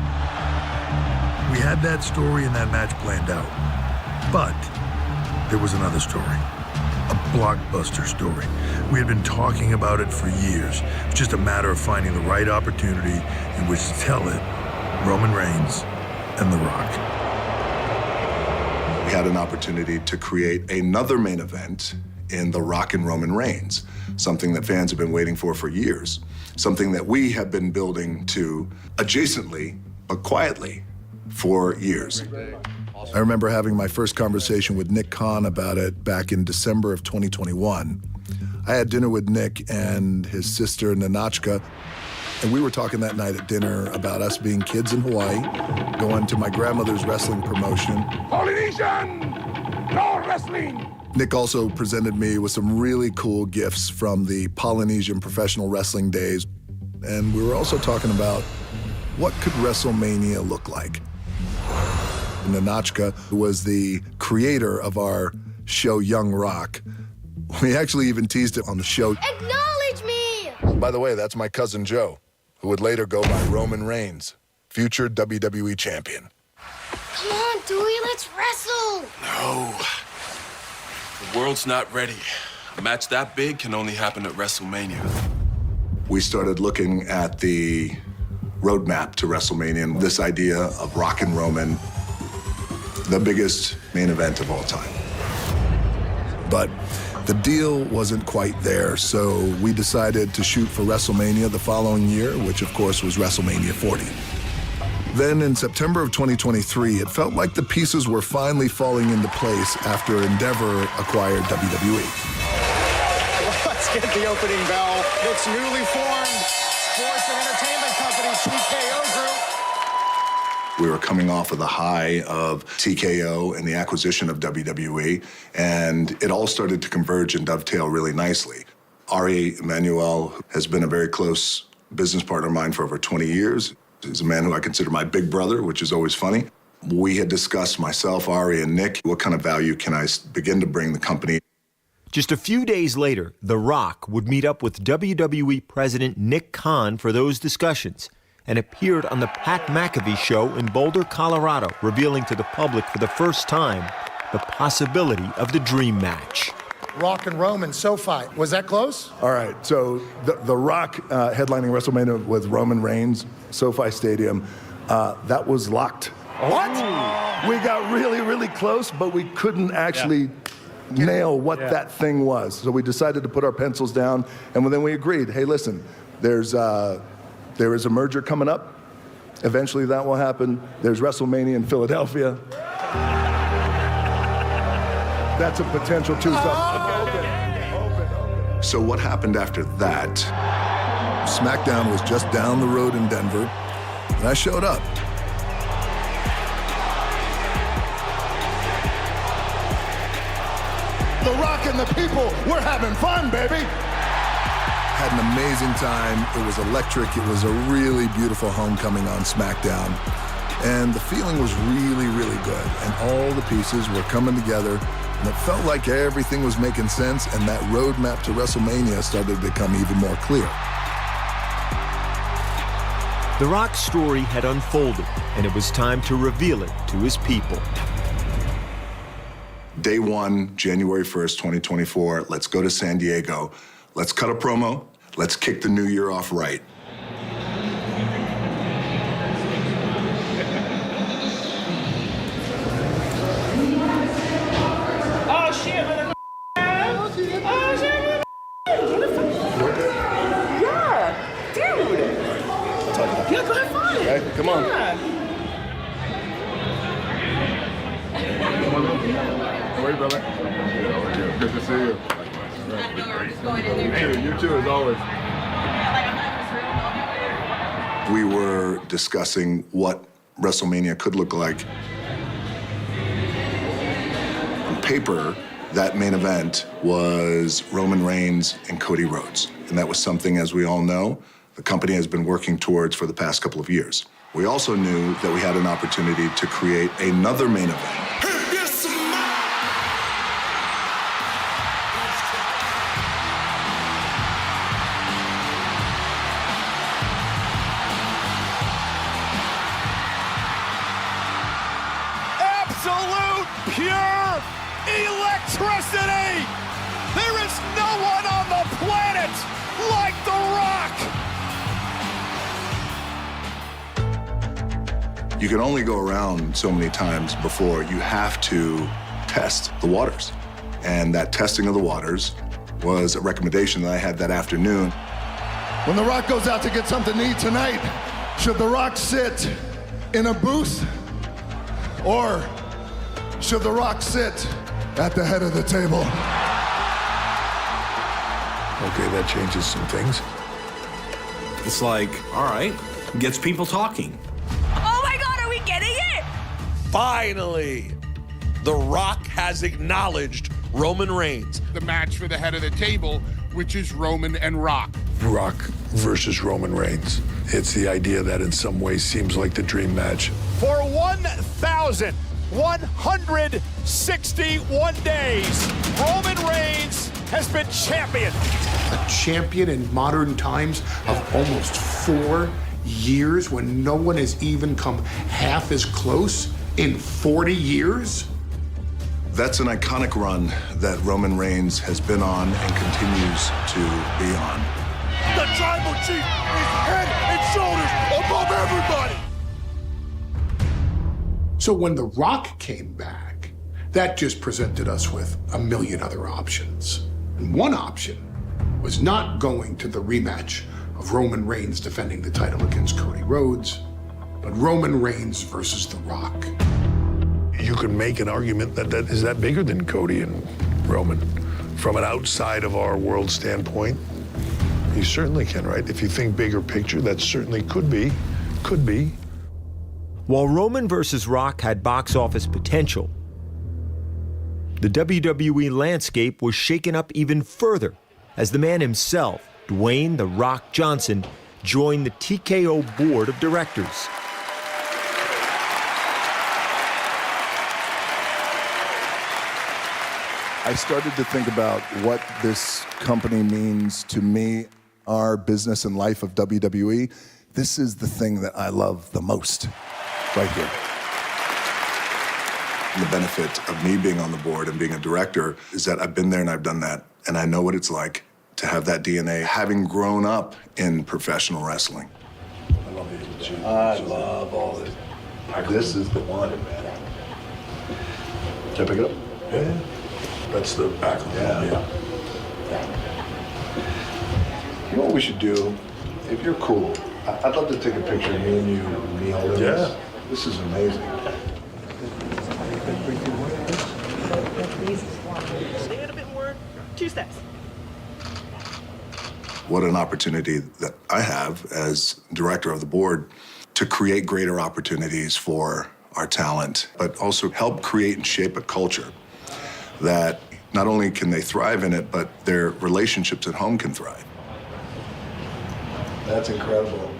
We had that story and that match planned out. But there was another story. A blockbuster story. We had been talking about it for years. It was just a matter of finding the right opportunity in which to tell it. Roman Reigns and The Rock. We had an opportunity to create another main event in The Rock and Roman Reigns, something that fans have been waiting for years, something that we have been building to adjacently, but quietly, for years. I remember having my first conversation with Nick Khan about it back in December of 2021. I had dinner with Nick and his sister, Nanachka, and we were talking that night at dinner about us being kids in Hawaii, going to my grandmother's wrestling promotion. Polynesian! No wrestling! Nick also presented me with some really cool gifts from the Polynesian professional wrestling days. And we were also talking about what could WrestleMania look like. Nanachka, who was the creator of our show Young Rock, we actually even teased it on the show. Acknowledge me! By the way, that's my cousin Joe, who would later go by Roman Reigns, future WWE champion. Come on, Dewey, let's wrestle! No. The world's not ready. A match that big can only happen at WrestleMania. We started looking at the roadmap to WrestleMania and this idea of Rock and Roman, the biggest main event of all time. But the deal wasn't quite there, so we decided to shoot for WrestleMania the following year, which of course was WrestleMania 40. Then in September of 2023, it felt like the pieces were finally falling into place after Endeavor acquired WWE. Let's get the opening bell. It's newly formed sports and entertainment company, TKO Group. We were coming off of the high of TKO and the acquisition of WWE, and it all started to converge and dovetail really nicely. Ari Emanuel has been a very close business partner of mine for over 20 years. He's a man who I consider my big brother, which is always funny. We had discussed, myself, Ari, and Nick, what kind of value can I begin to bring the company. Just a few days later, The Rock would meet up with WWE President Nick Khan for those discussions and appeared on the Pat McAfee show in Boulder, Colorado, revealing to the public for the first time the possibility of the dream match. Rock and Roman, SoFi. Was that close? All right, so the Rock headlining WrestleMania with Roman Reigns, SoFi Stadium, that was locked. What? We got really, really close, but we couldn't actually nail what that thing was. So we decided to put our pencils down, and then we agreed, hey, listen, there is a merger coming up. Eventually that will happen. There's WrestleMania in Philadelphia. That's a potential too. So what happened after that? SmackDown was just down the road in Denver, and I showed up. The Rock and the people, we're having fun, baby. Had an amazing time. It was electric. It was a really beautiful homecoming on SmackDown. And the feeling was really, really good. And all the pieces were coming together. And it felt like everything was making sense. And that roadmap to WrestleMania started to become even more clear. The Rock's story had unfolded, and it was time to reveal it to his people. Day one, January 1st, 2024. Let's go to San Diego. Let's cut a promo. Let's kick the new year off right. Oh shit! Oh shit! Yeah, dude. Yeah, go have fun. Okay, come on. Yeah. How are you, brother? Good to see you. You too, as always. We were discussing what WrestleMania could look like. On paper, that main event was Roman Reigns and Cody Rhodes. And that was something, as we all know, the company has been working towards for the past couple of years. We also knew that we had an opportunity to create another main event. Absolute pure electricity! There is no one on the planet like The Rock! You can only go around so many times before you have to test the waters. And that testing of the waters was a recommendation that I had that afternoon. When The Rock goes out to get something to eat tonight, should The Rock sit in a booth? Or should The Rock sit at the head of the table? Okay, that changes some things. It's like, all right, gets people talking. Oh my God, are we getting it? Finally, The Rock has acknowledged Roman Reigns. The match for the head of the table, which is Roman and Rock. Rock versus Roman Reigns. It's the idea that in some ways seems like the dream match. For 1,161 days, Roman Reigns has been champion. A champion in modern times of almost 4 years when no one has even come half as close in 40 years? That's an iconic run that Roman Reigns has been on and continues to be on. The Tribal Chief is head and shoulders above everybody. So when The Rock came back, that just presented us with a million other options. And one option was not going to the rematch of Roman Reigns defending the title against Cody Rhodes, but Roman Reigns versus The Rock. You could make an argument that is that bigger than Cody and Roman. From an outside of our world standpoint, you certainly can, right? If you think bigger picture, that certainly could be. While Roman versus Rock had box office potential, the WWE landscape was shaken up even further as the man himself, Dwayne "The Rock" Johnson, joined the TKO board of directors. I started to think about what this company means to me, our business and life of WWE. This is the thing that I love the most, right here. The benefit of me being on the board and being a director is that I've been there and I've done that, and I know what it's like to have that DNA, having grown up in professional wrestling. I love all this. This is the one, man. Can I pick it up? Yeah. That's the back of the yeah. You know what we should do? If you're cool, I'd love to take a picture of me and you, me holding this. This is amazing. Stay it a bit more. 2 steps. What an opportunity that I have as director of the board to create greater opportunities for our talent, but also help create and shape a culture that not only can they thrive in it, but their relationships at home can thrive. That's incredible.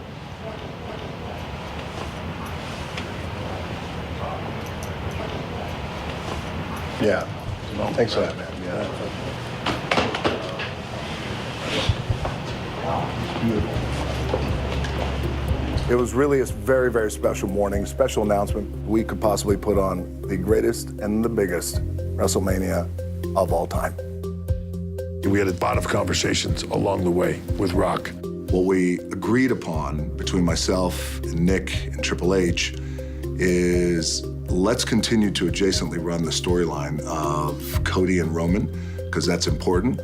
Yeah. Thanks for that, man. It was really a very, very special morning, special announcement. We could possibly put on the greatest and the biggest WrestleMania of all time. We had a lot of conversations along the way with Rock. What we agreed upon between myself and Nick and Triple H is let's continue to adjacently run the storyline of Cody and Roman, because that's important,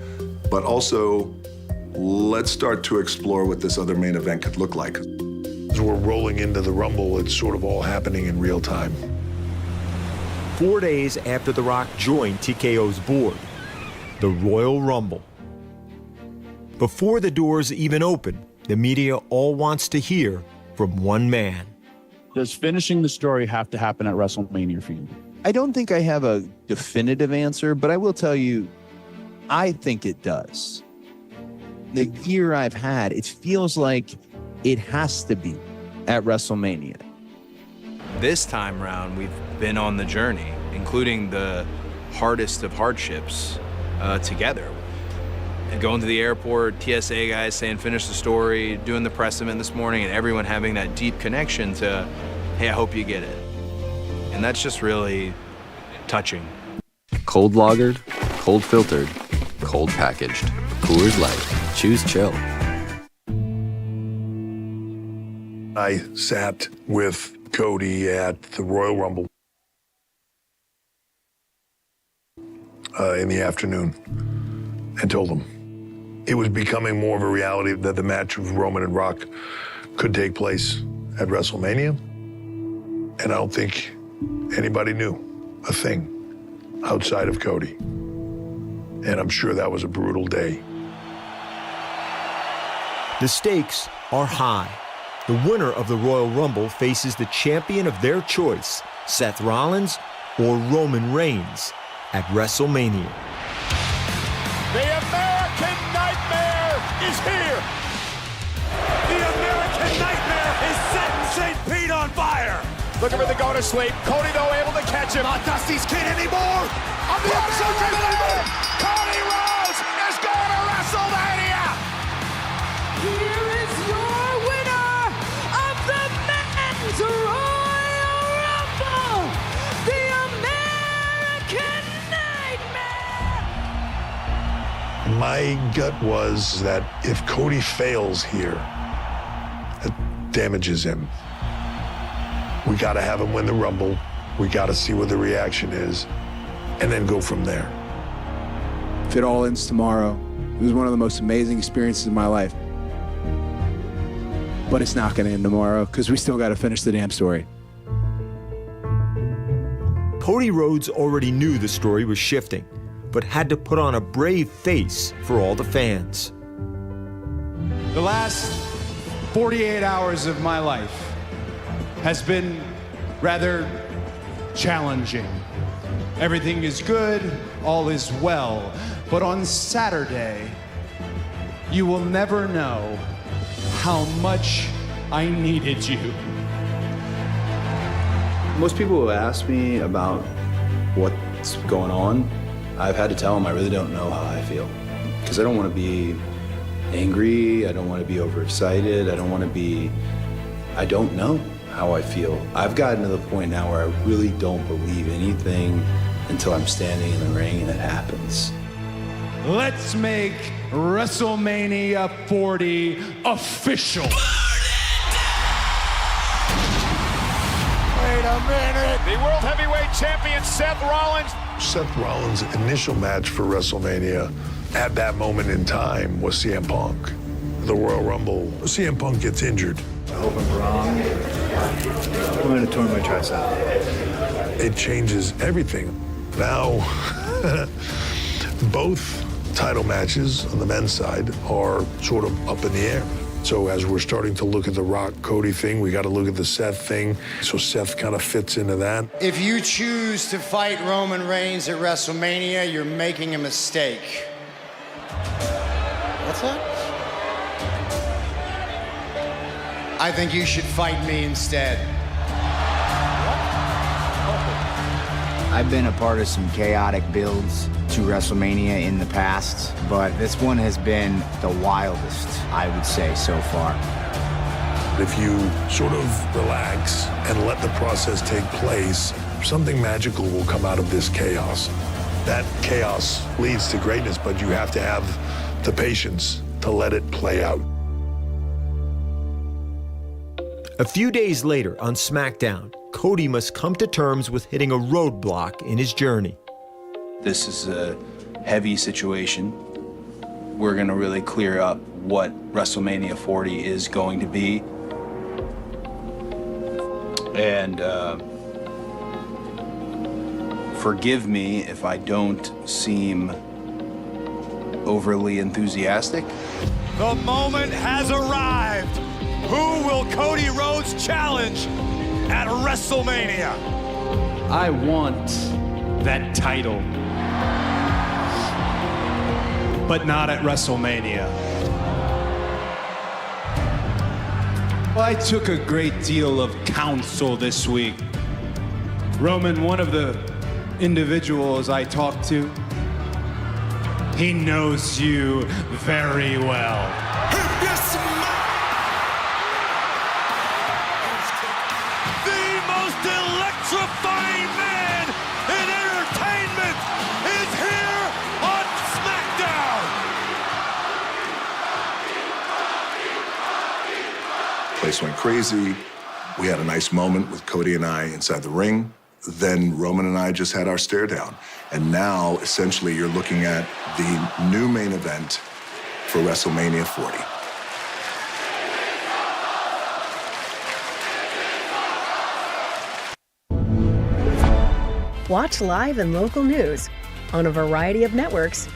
but also let's start to explore what this other main event could look like. As we're rolling into the Rumble, it's sort of all happening in real time. 4 days after The Rock joined TKO's board, the Royal Rumble. Before the doors even open, the media all wants to hear from one man. Does finishing the story have to happen at WrestleMania for you? I don't think I have a definitive answer, but I will tell you, I think it does. The year I've had, it feels like it has to be at WrestleMania. This time round, we've been on the journey, including the hardest of hardships together. And going to the airport, TSA guys saying, finish the story, doing the press event this morning, and everyone having that deep connection to, hey, I hope you get it. And that's just really touching. Cold lagered, cold filtered, cold packaged. Coors Light. Choose chill. I sat with Cody at the Royal Rumble in the afternoon and told him it was becoming more of a reality that the match of Roman and Rock could take place at WrestleMania. And I don't think anybody knew a thing outside of Cody. And I'm sure that was a brutal day. The stakes are high. The winner of the Royal Rumble faces the champion of their choice, Seth Rollins or Roman Reigns, at WrestleMania. The American Nightmare is here. The American Nightmare is setting St. Pete on fire. Looking for the go to sleep. Cody, though, able to catch him. Not Dusty's kid anymore. On the episode anymore. Cody Rhodes is going to WrestleMania. Here is your winner of the Men's Royal Rumble, the American Nightmare. My gut was that if Cody fails here, it damages him. We got to have him win the Rumble. We got to see what the reaction is, and then go from there. If it all ends tomorrow, it was one of the most amazing experiences of my life. But it's not going to end tomorrow because we still got to finish the damn story. Cody Rhodes already knew the story was shifting, but had to put on a brave face for all the fans. The last 48 hours of my life has been rather challenging. Everything is good, all is well. But on Saturday, you will never know how much I needed you. Most people will ask me about what's going on. I've had to tell them I really don't know how I feel. Because I don't want to be angry, I don't want to be overexcited, I don't know how I feel. I've gotten to the point now where I really don't believe anything until I'm standing in the ring and it happens. Let's make WrestleMania 40 official. Wait a minute. The World Heavyweight Champion Seth Rollins. Seth Rollins' initial match for WrestleMania at that moment in time was CM Punk. The Royal Rumble, CM Punk gets injured. I hope I'm wrong. I'm going to torn my tricep. It changes everything. Now, both title matches on the men's side are sort of up in the air. So as we're starting to look at the Rock-Cody thing, we got to look at the Seth thing. So Seth kind of fits into that. If you choose to fight Roman Reigns at WrestleMania, you're making a mistake. What's that? I think you should fight me instead. I've been a part of some chaotic builds to WrestleMania in the past, but this one has been the wildest, I would say, so far. If you sort of relax and let the process take place, something magical will come out of this chaos. That chaos leads to greatness, but you have to have the patience to let it play out. A few days later on SmackDown, Cody must come to terms with hitting a roadblock in his journey. This is a heavy situation. We're going to really clear up what WrestleMania 40 is going to be. And forgive me if I don't seem overly enthusiastic. The moment has arrived. Who will Cody Rhodes challenge at WrestleMania? I want that title, but not at WrestleMania. Well, I took a great deal of counsel this week. Roman, one of the individuals I talked to, he knows you very well. Electrifying man in entertainment is here on SmackDown. Place went crazy. We had a nice moment with Cody and I inside the ring. Then Roman and I just had our stare down. And now, essentially, you're looking at the new main event for WrestleMania 40. Watch live and local news on a variety of networks.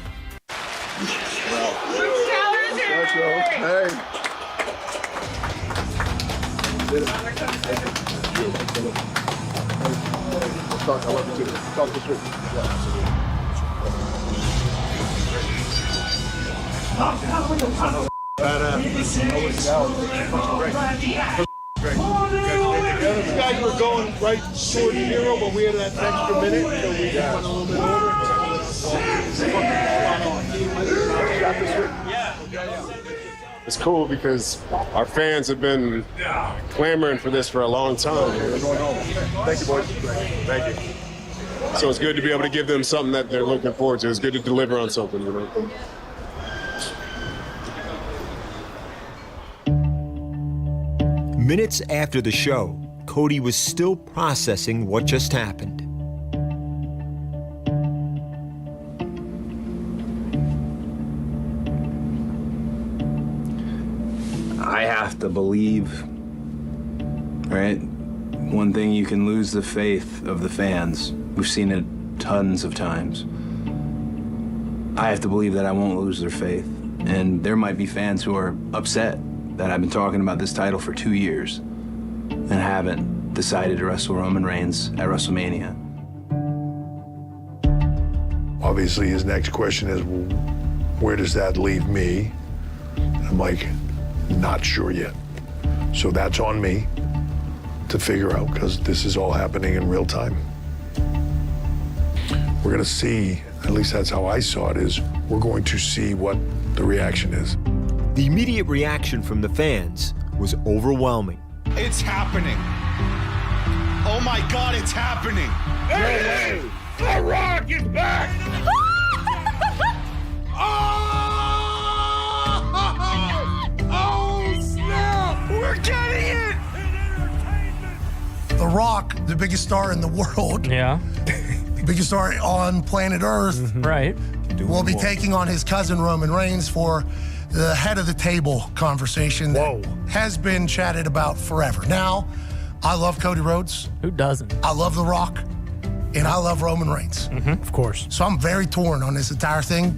You guys were going right towards zero, but we had that extra minute, so we just went a little bit over. It's cool because our fans have been clamoring for this for a long time. Thank you, boys. Thank you. So it's good to be able to give them something that they're looking forward to. It's good to deliver on something, you know? Minutes after the show, Cody was still processing what just happened. I have to believe, right? One thing, you can lose the faith of the fans. We've seen it tons of times. I have to believe that I won't lose their faith. And there might be fans who are upset that I've been talking about this title for 2 years and haven't decided to wrestle Roman Reigns at WrestleMania. Obviously, his next question is, well, where does that leave me? I'm like, not sure yet. So that's on me to figure out, because this is all happening in real time. We're going to see, at least that's how I saw it, is we're going to see what the reaction is. The immediate reaction from the fans was overwhelming. It's happening. Oh my God, it's happening. Hey, The Rock is back! Oh, snap! We're getting it! The Rock, the biggest star in the world. Yeah. The biggest star on planet Earth. Right. Will be taking on his cousin Roman Reigns for the head of the table conversation that has been chatted about forever. Now, I love Cody Rhodes. Who doesn't? I love The Rock. And I love Roman Reigns. Of course. So I'm very torn on this entire thing.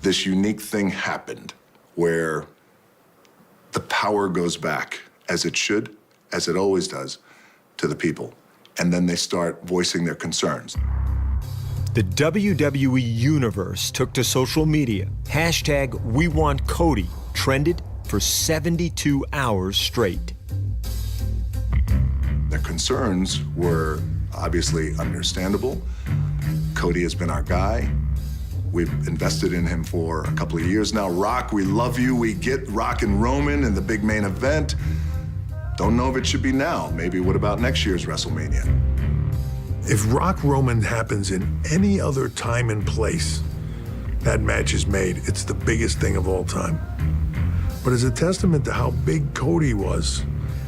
This unique thing happened where the power goes back, as it should, as it always does, to the people. And then they start voicing their concerns. The WWE Universe took to social media. Hashtag We Want Cody trended for 72 hours straight. Their concerns were obviously understandable. Cody has been our guy. We've invested in him for a couple of years now. Rock, we love you. We get Rock and Roman in the big main event. Don't know if it should be now. Maybe what about next year's WrestleMania? If Rock Roman happens in any other time and place, that match is made. It's the biggest thing of all time. But as a testament to how big Cody was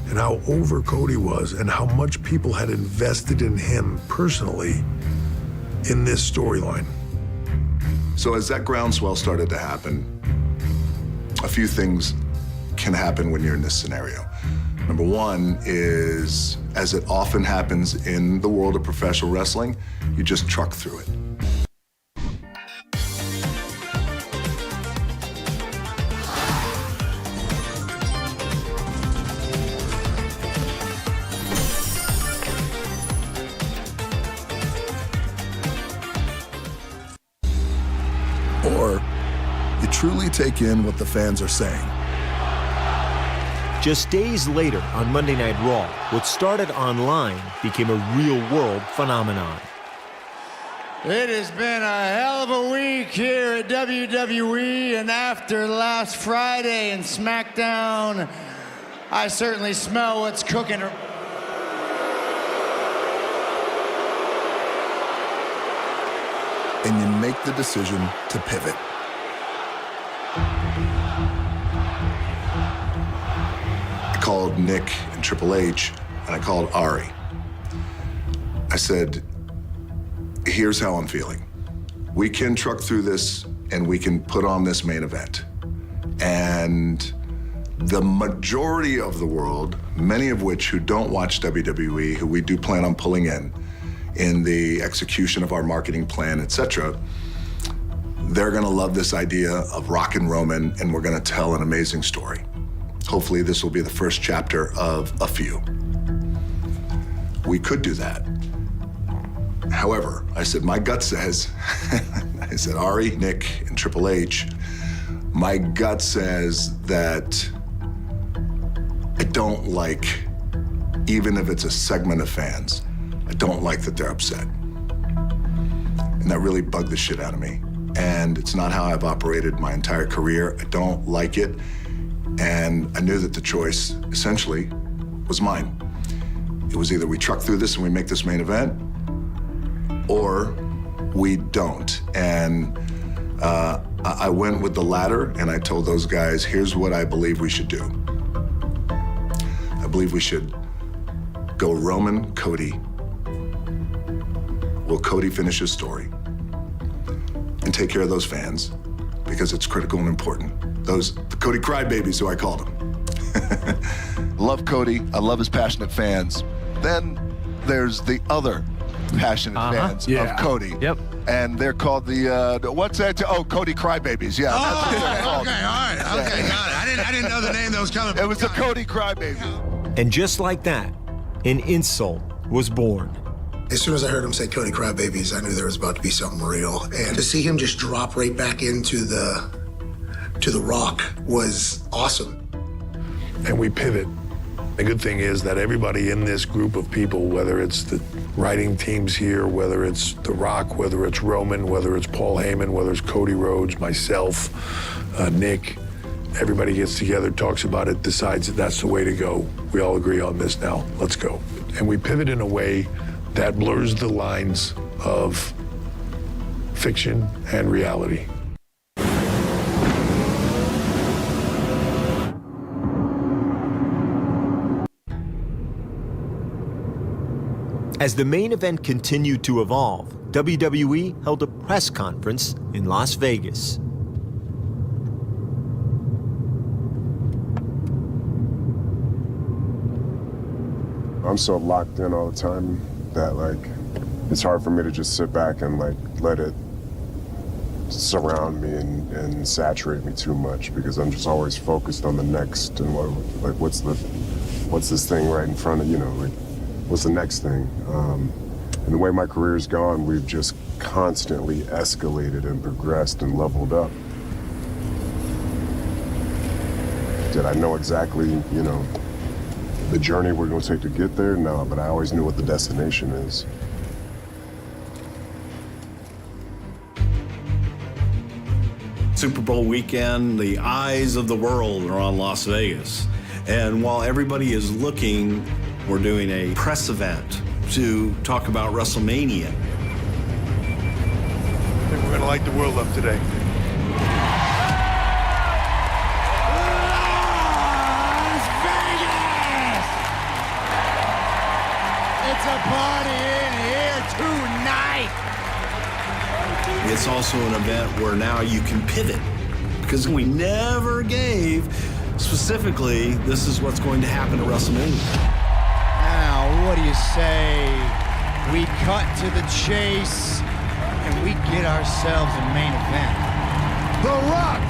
and how over Cody was and how much people had invested in him personally in this storyline. So as that groundswell started to happen, a few things can happen when you're in this scenario. Number one is, as it often happens in the world of professional wrestling, you just truck through it. Or you truly take in what the fans are saying. Just days later, on Monday Night Raw, what started online became a real-world phenomenon. It has been a hell of a week here at WWE, and after last Friday and SmackDown, I certainly smell what's cooking. And you make the decision to pivot. I called Nick and Triple H, and I called Ari. I said, here's how I'm feeling. We can truck through this, and we can put on this main event. And the majority of the world, many of which who don't watch WWE, who we do plan on pulling in the execution of our marketing plan, etc., they're gonna love this idea of Rock and Roman, and we're gonna tell an amazing story. Hopefully this will be the first chapter of a few. We could do that. However, I said, my gut says, I said, Ari, Nick, and Triple H, my gut says that I don't like, even if it's a segment of fans, I don't like that they're upset. And that really bugged the shit out of me. And it's not how I've operated my entire career. I don't like it. And I knew that the choice, essentially, was mine. It was either we truck through this and we make this main event, or we don't. And I went with the latter, and I told those guys, here's what I believe we should do. I believe we should go Roman, Cody. Will Cody finish his story and take care of those fans, because it's critical and important. The Cody crybabies, who I called them. Love Cody. I love his passionate fans. Then there's the other passionate fans of Cody. Yep. And they're called the, what's that? Oh, Cody Crybabies. Yeah. That's what they're called. Okay, all right. Okay, got it. I didn't know the name that was coming. It was the Cody Crybabies. And just like that, an insult was born. As soon as I heard him say Cody Crybabies, I knew there was about to be something real. And to see him just drop right back into the Rock was awesome. And we pivot. The good thing is that everybody in this group of people, whether it's the writing teams here, whether it's The Rock, whether it's Roman, whether it's Paul Heyman, whether it's Cody Rhodes, myself, Nick, everybody gets together, talks about it, decides that that's the way to go. We all agree on this now. Let's go. And we pivot in a way that blurs the lines of fiction and reality. As the main event continued to evolve, WWE held a press conference in Las Vegas. I'm so locked in all the time that, like, it's hard for me to just sit back and, like, let it surround me and saturate me too much, because I'm just always focused on the next and what's this thing right in front of, like, what's the next thing? And the way my career's gone, we've just constantly escalated and progressed and leveled up. Did I know exactly, The journey we're going to take to get there, no, but I always knew what the destination is. Super Bowl weekend, the eyes of the world are on Las Vegas. And while everybody is looking, we're doing a press event to talk about WrestleMania. I think we're going to light the world up today. It's a party in here tonight. It's also an event where now you can pivot, because we never gave specifically this is what's going to happen at WrestleMania. Now, what do you say? We cut to the chase and we get ourselves a main event. The Rock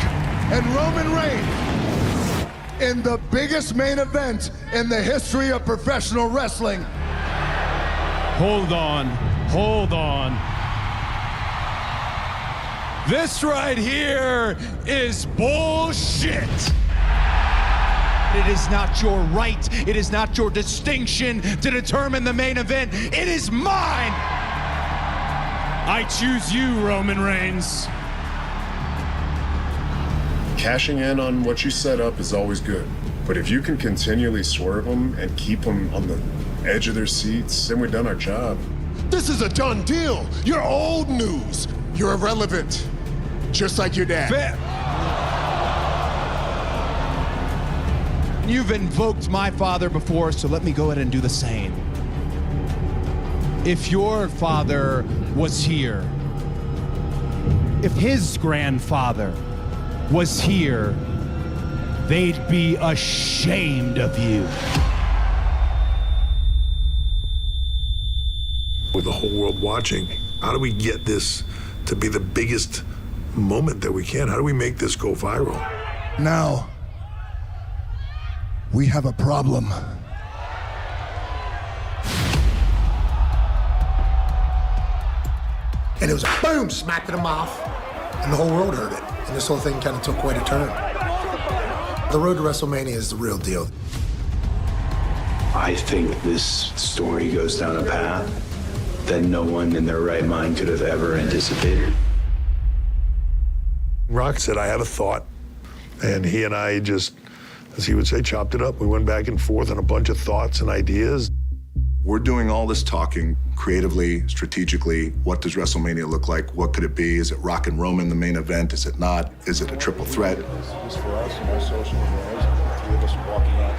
and Roman Reigns in the biggest main event in the history of professional wrestling. Hold on. This right here is bullshit. It is not your right, it is not your distinction to determine the main event. It is mine. I choose you, Roman Reigns. Cashing in on what you set up is always good, but if you can continually swerve them and keep them on the edge of their seats, then we've done our job. This is a done deal. You're old news. You're irrelevant, just like your dad. You've invoked my father before, so let me go ahead and do the same. If your father was here, if his grandfather was here, they'd be ashamed of you. With the whole world watching, how do we get this to be the biggest moment that we can? How do we make this go viral? Now, we have a problem. And it was a boom, smacked him off, and the whole world heard it. And this whole thing kind of took quite a turn. The road to WrestleMania is the real deal. I think this story goes down a path that no one in their right mind could have ever anticipated. Rock said, I had a thought, and he and I just, as he would say, chopped it up. We went back and forth on a bunch of thoughts and ideas. We're doing all this talking creatively, strategically. What does WrestleMania look like? What could it be? Is it Rock and Roman the main event? Is it not? Is it a triple threat? Just for us and our social media, three of us walking out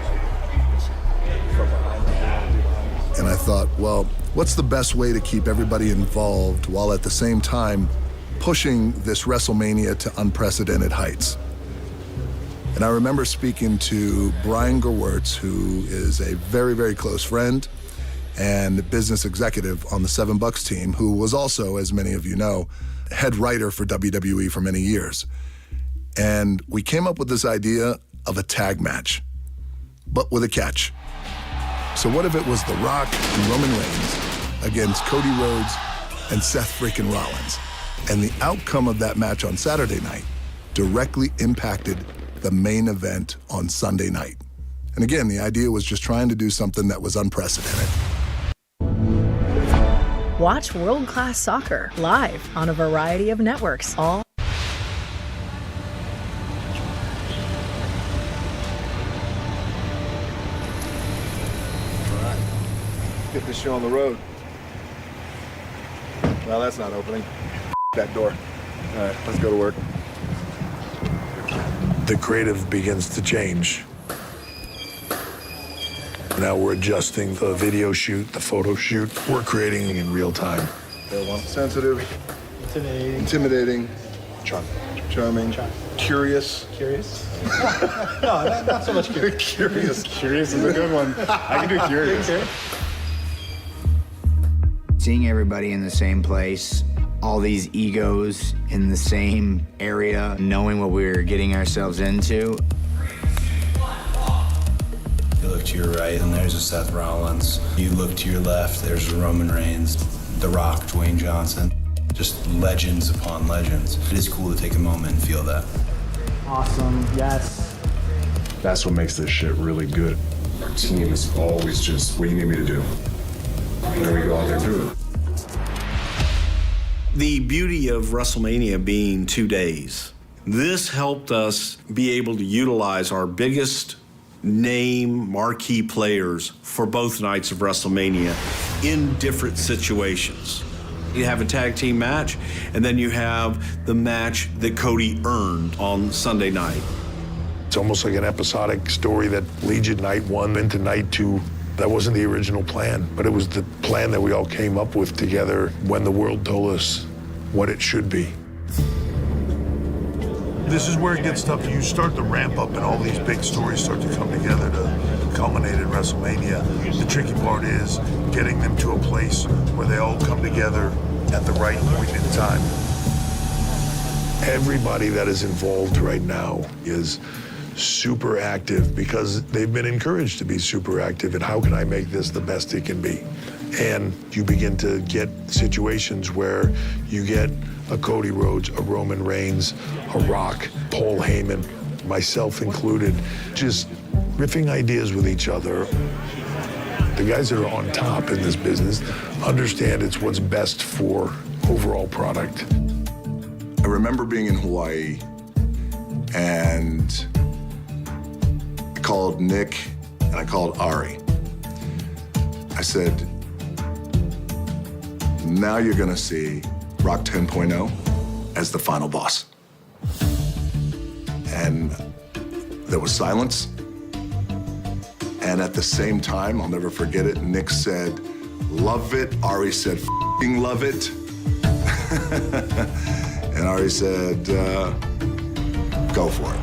from behind the wall. And I thought, well, what's the best way to keep everybody involved while at the same time pushing this WrestleMania to unprecedented heights? And I remember speaking to Brian Gerwertz, who is a very, very close friend and business executive on the Seven Bucks team, who was also, as many of you know, head writer for WWE for many years. And we came up with this idea of a tag match, but with a catch. So what if it was The Rock and Roman Reigns against Cody Rhodes and Seth freaking Rollins? And the outcome of that match on Saturday night directly impacted the main event on Sunday night. And again, the idea was just trying to do something that was unprecedented. Watch world-class soccer live on a variety of networks. All Get this show on the road. Well, that's not opening. That door. All right, let's go to work. The creative begins to change. Now we're adjusting the video shoot, the photo shoot. We're creating in real time. Sensitive. Intimidating. Charming. Curious. No, not so much curious. Curious is a good one. I can do curious. Seeing everybody in the same place, all these egos in the same area, knowing what we were getting ourselves into. You look to your right, and there's a Seth Rollins. You look to your left, there's a Roman Reigns, The Rock, Dwayne Johnson. Just legends upon legends. It is cool to take a moment and feel that. Awesome, yes. That's what makes this shit really good. Our team is always just, what do you need me to do? And then we go out there and do it. The beauty of WrestleMania being 2 days, this helped us be able to utilize our biggest name marquee players for both nights of WrestleMania in different situations. You have a tag team match, and then you have the match that Cody earned on Sunday night. It's almost like an episodic story that leads you night 1 into night 2. That wasn't the original plan, but it was the plan that we all came up with together when the world told us what it should be. This is where it gets tough. You start to ramp up and all these big stories start to come together to culminate in WrestleMania. The tricky part is getting them to a place where they all come together at the right point in time. Everybody that is involved right now is super active because they've been encouraged to be super active and how can I make this the best it can be? And you begin to get situations where you get a Cody Rhodes, a Roman Reigns, a Rock, Paul Heyman, myself included, just riffing ideas with each other. The guys that are on top in this business understand it's what's best for overall product. I remember being in Hawaii and I called Nick and I called Ari. I said, now you're gonna see Rock 10.0 as the final boss. And there was silence. And at the same time, I'll never forget it, Nick said, love it. Ari said, f***ing love it. And Ari said, go for it.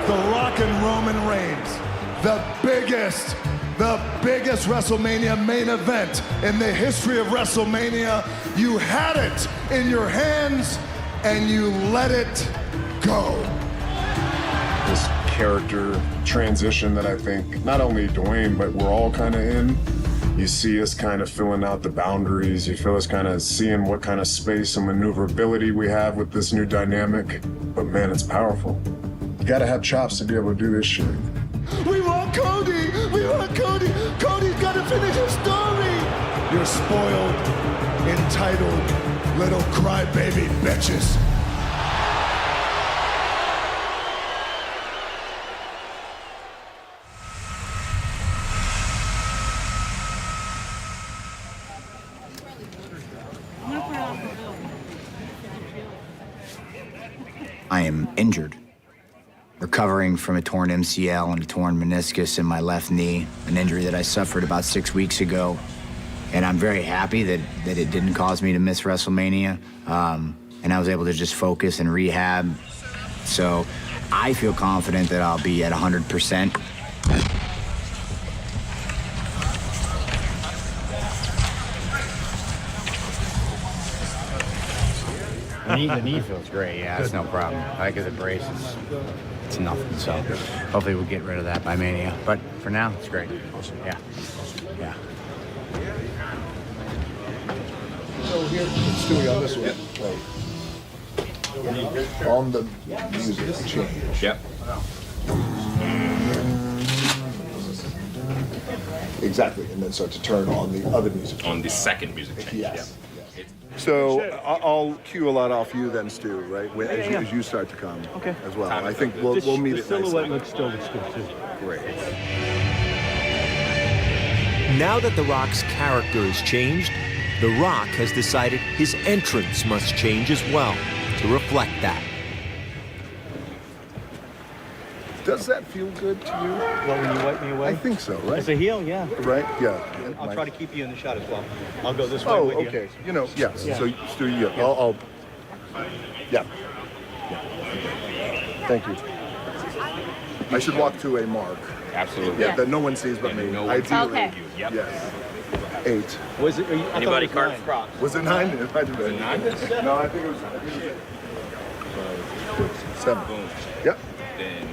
The Rock and Roman Reigns, the biggest WrestleMania main event in the history of WrestleMania. You had it in your hands and you let it go. This character transition that I think not only Dwayne, but we're all kind of in. You see us kind of filling out the boundaries. You feel us kind of seeing what kind of space and maneuverability we have with this new dynamic. But man, it's powerful. You gotta have chops to be able to do this shit. We want Cody! We want Cody! Cody's gotta finish his story! You're spoiled, entitled, little crybaby bitches. I am injured. Recovering from a torn MCL and a torn meniscus in my left knee, an injury that I suffered about 6 weeks ago. And I'm very happy that it didn't cause me to miss WrestleMania. And I was able to just focus and rehab. So I feel confident that I'll be at 100%. The knee feels great, yeah, it's no problem. I think the brace it's nothing, so hopefully we'll get rid of that by Mania. But for now, it's great. Yeah. Yeah. So here, Stewie, on this one. On the music change. Yep. Exactly, and then start to turn on the other music. On the second music change, yes. Yep. So I'll cue a lot off you then, Stu, right? As you start to come as well. I think we'll meet it nicely. Silhouette looks good too. Great. Now that The Rock's character has changed, The Rock has decided his entrance must change as well to reflect that. Does that feel good to you? Well, when you wipe me away? I think so, right? As a heel, yeah. Right? Yeah. I'll try to keep you in the shot as well. I'll go this way with you. Okay. You know, yes. Yeah. So, Stu, I'll yeah. Thank you. I should walk to a mark. Absolutely. Yeah, that no one sees but me. No one Ideally. sees but you. Yep. Yes. 8. Was it? Anybody card prop? Was it 9? It might have been 9? No, I think it was 7. Boom. Yep. Then.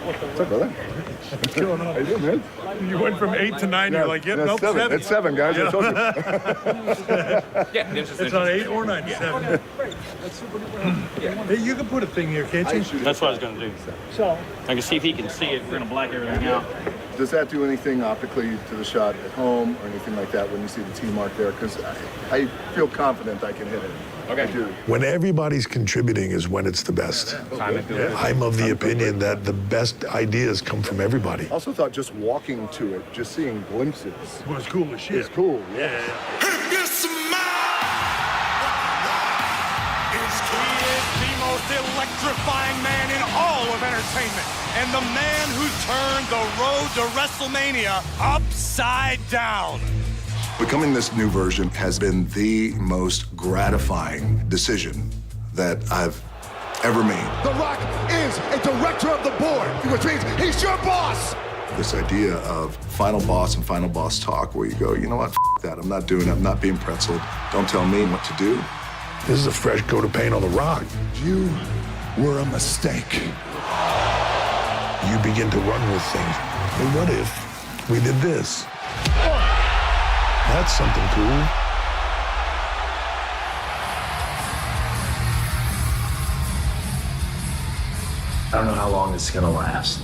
What's up, brother? What's going on? How you doing, man? You went from 8 to 9, you're like, yep, that's nope, 7. It's 7, guys. I told you. Yeah, it's not 8 or 9, 7. Hey, you can put a thing here, can't you? That's what I was going to do. So I can see if he can see it. We're going to black everything out. Does that do anything optically to the shot at home or anything like that when you see the T mark there? Because I feel confident I can hit it. Okay. I do. When everybody's contributing is when it's the best. I'm of the opinion that the best ideas come from everybody. I also thought just walking to it, just seeing glimpses. Was cool as shit. It's cool. Yeah. He is the most electrifying man in all of entertainment, and the man who turned the road to WrestleMania upside down. Becoming this new version has been the most gratifying decision that I've ever made. The Rock is a director of the board, which means he's your boss. This idea of final boss and final boss talk where you go, you know what, that, I'm not doing it, I'm not being pretzeled. Don't tell me what to do. This is a fresh coat of paint on the Rock. You were a mistake. You begin to run with things. Well, what if we did this? That's something cool. I don't know how long it's gonna last.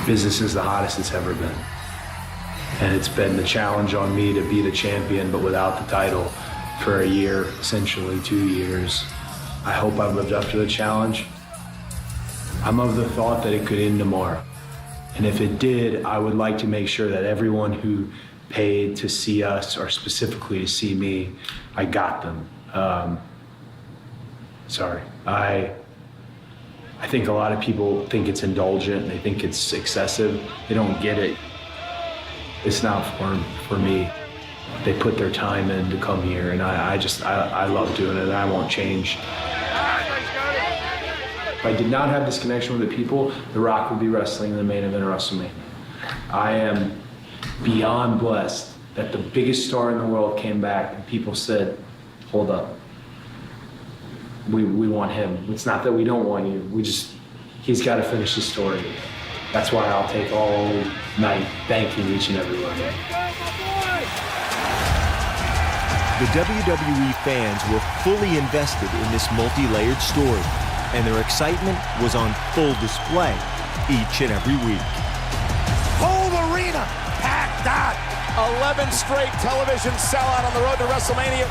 Business is the hottest it's ever been. And it's been the challenge on me to be the champion, but without the title for a year, essentially 2 years. I hope I've lived up to the challenge. I'm of the thought that it could end tomorrow. And if it did, I would like to make sure that everyone who paid to see us, or specifically to see me, I got them. Sorry. I think a lot of people think it's indulgent, they think it's excessive. They don't get it. It's not for me. They put their time in to come here, and I love doing it, and I won't change. If I did not have this connection with the people, The Rock would be wrestling in the main event of WrestleMania. I am beyond blessed that the biggest star in the world came back and people said, hold up. We want him. It's not that we don't want you. He's got to finish the story. That's why I'll take all night thanking each and every one. The WWE fans were fully invested in this multi-layered story, and their excitement was on full display each and every week. Whole arena packed out. 11 straight television sellout on the road to WrestleMania.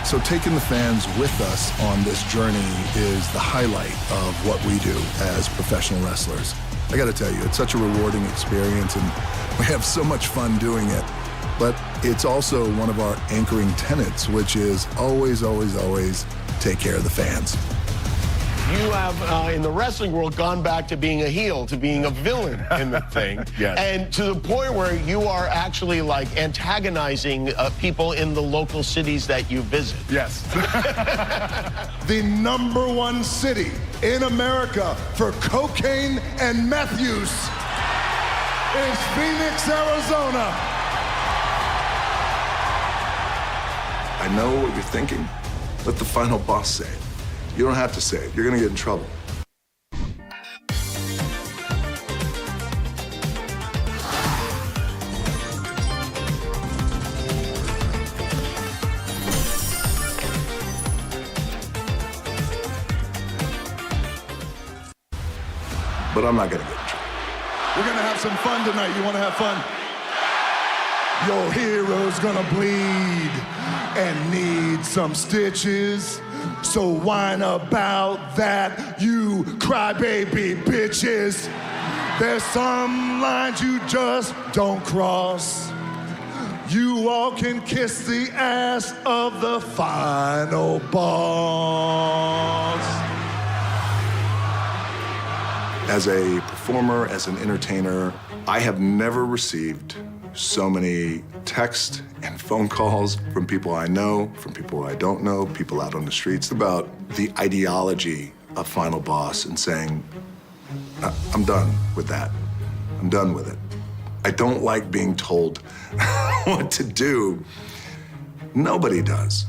So taking the fans with us on this journey is the highlight of what we do as professional wrestlers. I gotta tell you, it's such a rewarding experience and we have so much fun doing it. But it's also one of our anchoring tenets, which is always, always, always take care of the fans. You have, in the wrestling world, gone back to being a heel, to being a villain in the thing. Yes. And to the point where you are actually, like, antagonizing people in the local cities that you visit. Yes. The #1 city in America for cocaine and meth use is Phoenix, Arizona. I know what you're thinking. Let the final boss say it. You don't have to say it. You're gonna get in trouble. But I'm not gonna get in trouble. We're gonna have some fun tonight. You wanna have fun? Your hero's gonna bleed and need some stitches. So whine about that, you crybaby bitches. There's some lines you just don't cross. You all can kiss the ass of the final boss. As a performer, as an entertainer, I have never received so many texts and phone calls from people I know, from people I don't know, people out on the streets about the ideology of Final Boss and saying, I'm done with that. I'm done with it. I don't like being told what to do. Nobody does.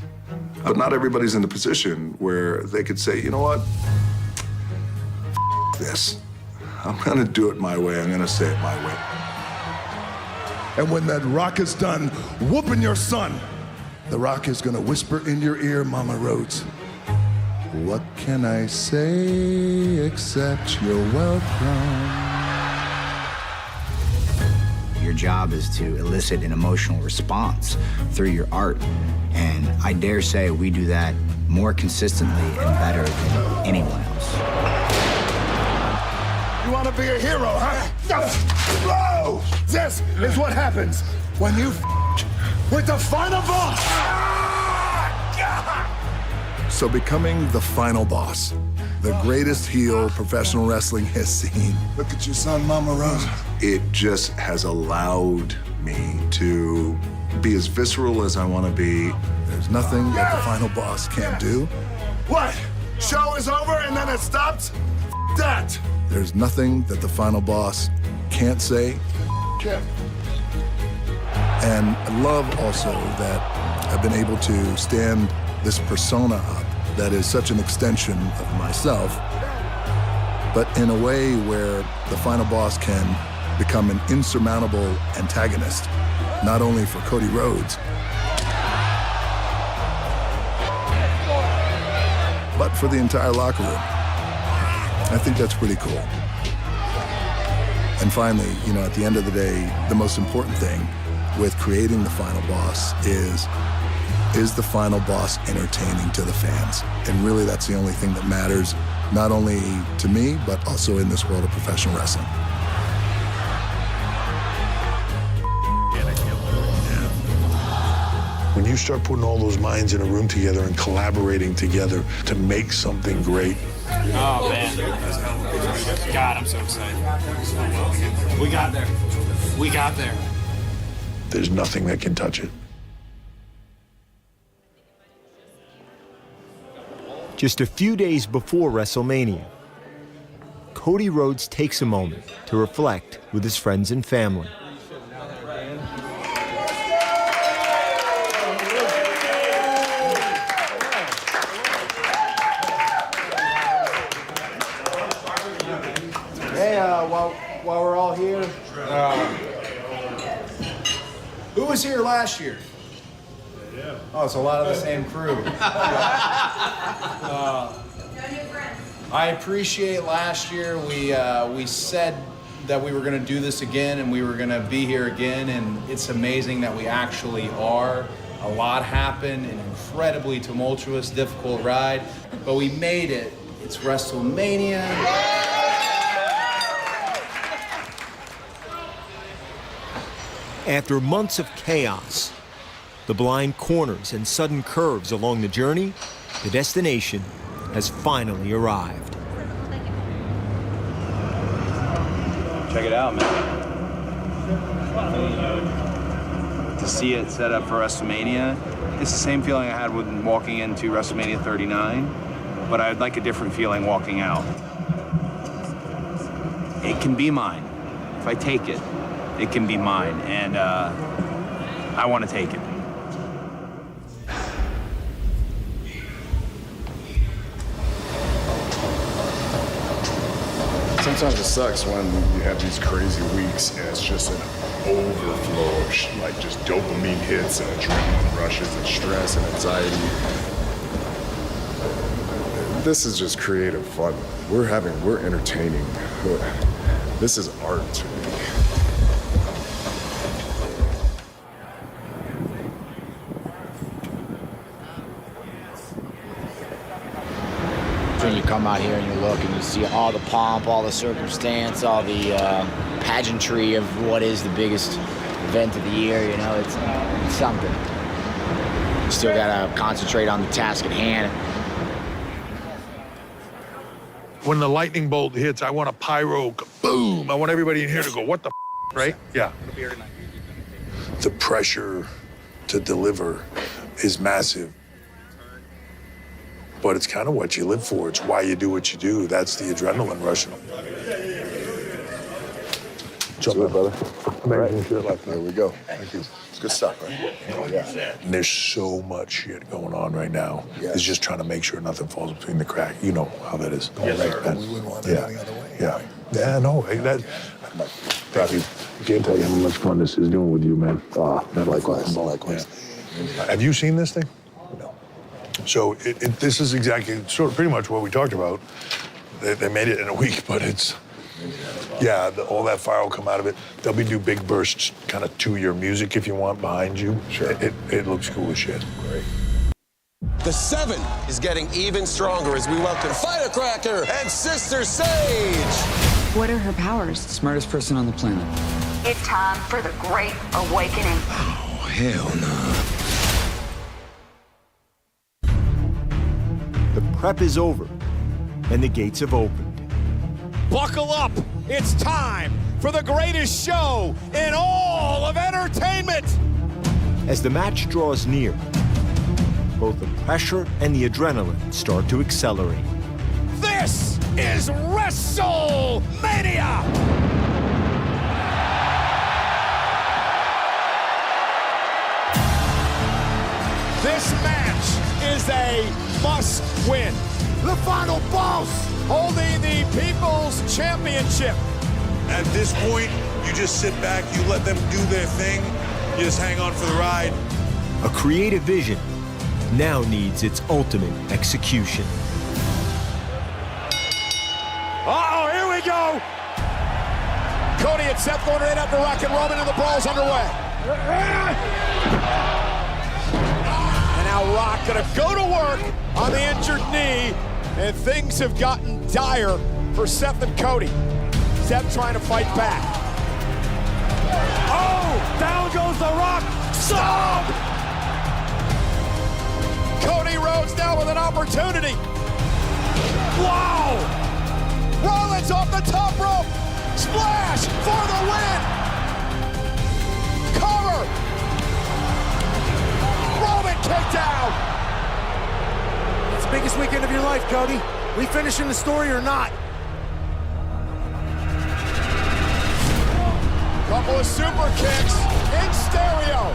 But not everybody's in the position where they could say, you know what? This. I'm gonna do it my way. I'm gonna say it my way. And when that Rock is done whooping your son, The Rock is gonna whisper in your ear, Mama Rhodes. What can I say except you're welcome? Your job is to elicit an emotional response through your art. And I dare say we do that more consistently and better than anyone else. You wanna be a hero, huh? Whoa! This is what happens when you with the final boss! So becoming the final boss, the greatest heel professional wrestling has seen. Look at your son, Mama Rose. It just has allowed me to be as visceral as I want to be. There's nothing that the final boss can't do. What? Show is over and then it stops? F that! There's nothing that the final boss can't say. And I love also that I've been able to stand this persona up that is such an extension of myself, but in a way where the final boss can become an insurmountable antagonist, not only for Cody Rhodes, but for the entire locker room. I think that's pretty cool. And finally, you know, at the end of the day, the most important thing with creating the final boss is the final boss entertaining to the fans? And really, that's the only thing that matters, not only to me, but also in this world of professional wrestling. When you start putting all those minds in a room together and collaborating together to make something great. Oh, man. God, I'm so excited. We got there. We got there. There's nothing that can touch it. Just a few days before WrestleMania, Cody Rhodes takes a moment to reflect with his friends and family. Hey, while we're all here, who was here last year? Oh, it's a lot of the same crew. I appreciate last year we said that we were going to do this again and we were going to be here again, and it's amazing that we actually are. A lot happened, an incredibly tumultuous, difficult ride, but we made it. It's WrestleMania. After months of chaos, the blind corners and sudden curves along the journey, the destination has finally arrived. Check it out, man. To see it set up for WrestleMania, it's the same feeling I had when walking into WrestleMania 39, but I'd like a different feeling walking out. It can be mine. If I take it, it can be mine, and I want to take it. Sometimes it sucks when you have these crazy weeks and it's just an overflow of like just dopamine hits and adrenaline rushes and stress and anxiety. This is just creative fun. We're entertaining. This is art to me. When you come out here and you look and you see all the pomp, all the circumstance, all the pageantry of what is the biggest event of the year, you know, it's something. You still gotta concentrate on the task at hand. When the lightning bolt hits, I want a pyro, boom. I want everybody in here to go, what the right? Yeah. The pressure to deliver is massive. But it's kind of what you live for. It's why you do what you do. That's the adrenaline rush. Jump in, brother. There we go. Thank you. It's good stuff, right? Oh, yeah. And there's so much shit going on right now. It's just trying to make sure nothing falls between the cracks. You know how that is. Yes, sir. We wouldn't want it any other way. Yeah. Yeah, no. Hey, I can't tell you how much fun this is doing with you, man. Likewise. Likewise. Yeah. Have you seen this thing? No. So this is exactly, sort of pretty much what we talked about. They made it in a week, but it's, yeah, all that fire will come out of it. They'll be do big bursts kind of to your music if you want behind you. Sure. It looks cool as shit. Great. The 7 is getting even stronger as we welcome Firecracker and Sister Sage. What are her powers? Smartest person on the planet. It's time for the Great Awakening. Oh, hell no. The prep is over, and the gates have opened. Buckle up. It's time for the greatest show in all of entertainment. As the match draws near, both the pressure and the adrenaline start to accelerate. This is WrestleMania. This match is a must-win. The final boss holding the People's Championship. At this point, you just sit back, you let them do their thing, you just hang on for the ride. A creative vision now needs its ultimate execution. Uh-oh, here we go. Cody and Seth going right after Rock and Roman, and the brawl's underway. And now Rock gonna go to work on the injured knee, and things have gotten dire for Seth and Cody. Seth trying to fight back. Oh, down goes the Rock. Stop! Cody Rhodes now with an opportunity. Wow! Rollins off the top rope. Splash for the win. Cover. Roman kicked out. It's the biggest weekend of your life, Cody. We finishing the story or not? Couple of super kicks in stereo.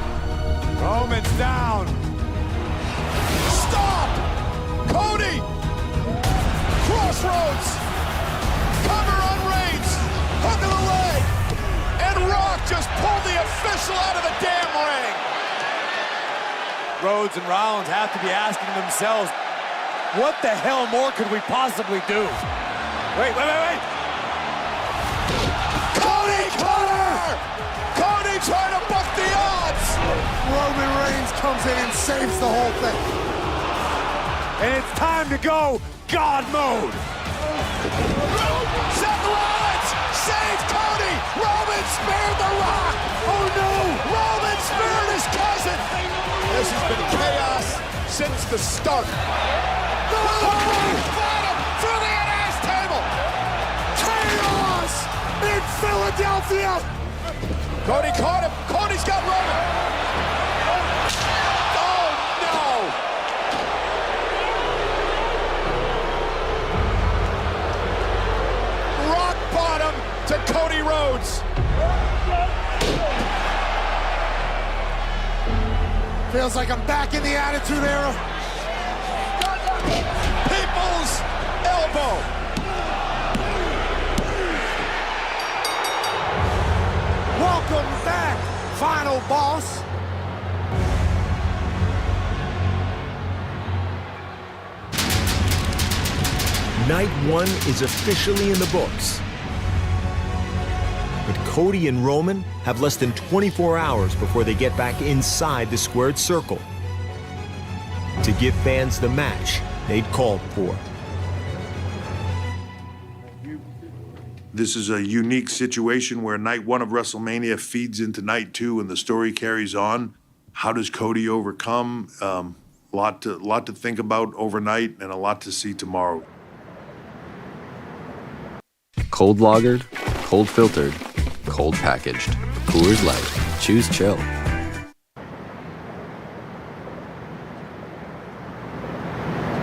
Roman's down. Stop! Cody! Crossroads! Cover on Reigns! Hook of the leg! And Rock just pulled the official out of the damn ring! Rhodes and Rollins have to be asking themselves, what the hell more could we possibly do? Wait! Cody Cutter! Cody trying to buck the odds! Roman Reigns comes in and saves the whole thing. And it's time to go God mode. Seth Rollins saved Cody. Roman spared the Rock. Oh no! Roman spared his cousin. This has been chaos since the start. Bottom through the announce table. Chaos in Philadelphia. Cody caught him. Cody's got Roman. To Cody Rhodes. Feels like I'm back in the Attitude Era. People's elbow. Welcome back, final boss. Night 1 is officially in the books. But Cody and Roman have less than 24 hours before they get back inside the squared circle to give fans the match they'd called for. This is a unique situation where night 1 of WrestleMania feeds into night 2 and the story carries on. How does Cody overcome? A lot to think about overnight and a lot to see tomorrow. Cold lagered, cold filtered, cold packaged. Coors Light. Choose chill.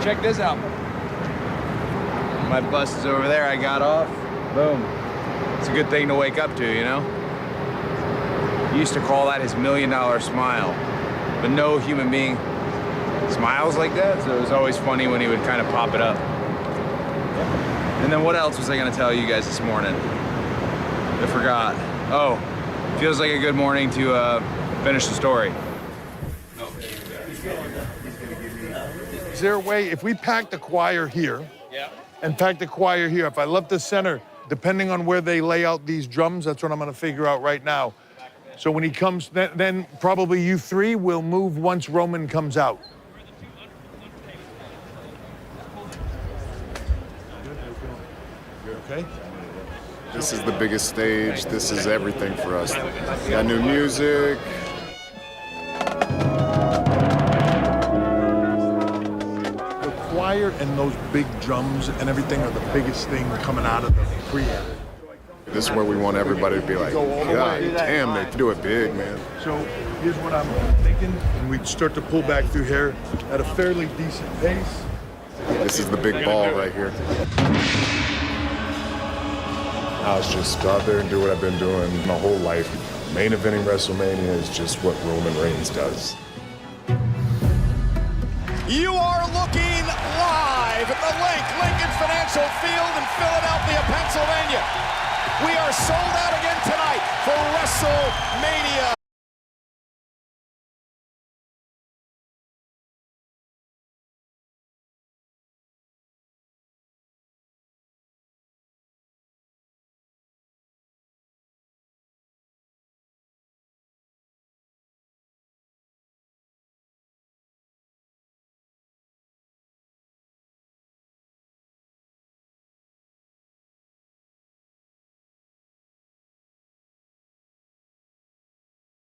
Check this out. My bus is over there. I got off. Boom. It's a good thing to wake up to, you know? He used to call that his $1 million smile. But no human being smiles like that, so it was always funny when he would kind of pop it up. And then what else was I gonna tell you guys this morning? I forgot. Oh, feels like a good morning to finish the story. Is there a way, if we pack the choir here, and pack the choir here, if I left the center, depending on where they lay out these drums, that's what I'm gonna figure out right now. So when he comes, then probably you three will move once Roman comes out. Okay? This is the biggest stage. This is everything for us. Got new music. The choir and those big drums and everything are the biggest thing coming out of the pre-air. This is where we want everybody to be like, God damn, they do it big, man. So here's what I'm thinking, and we start to pull back through here at a fairly decent pace. This is the big ball right here. I was just go out there and do what I've been doing my whole life. Main eventing WrestleMania is just what Roman Reigns does. You are looking live at the Lincoln Financial Field in Philadelphia, Pennsylvania. We are sold out again tonight for WrestleMania.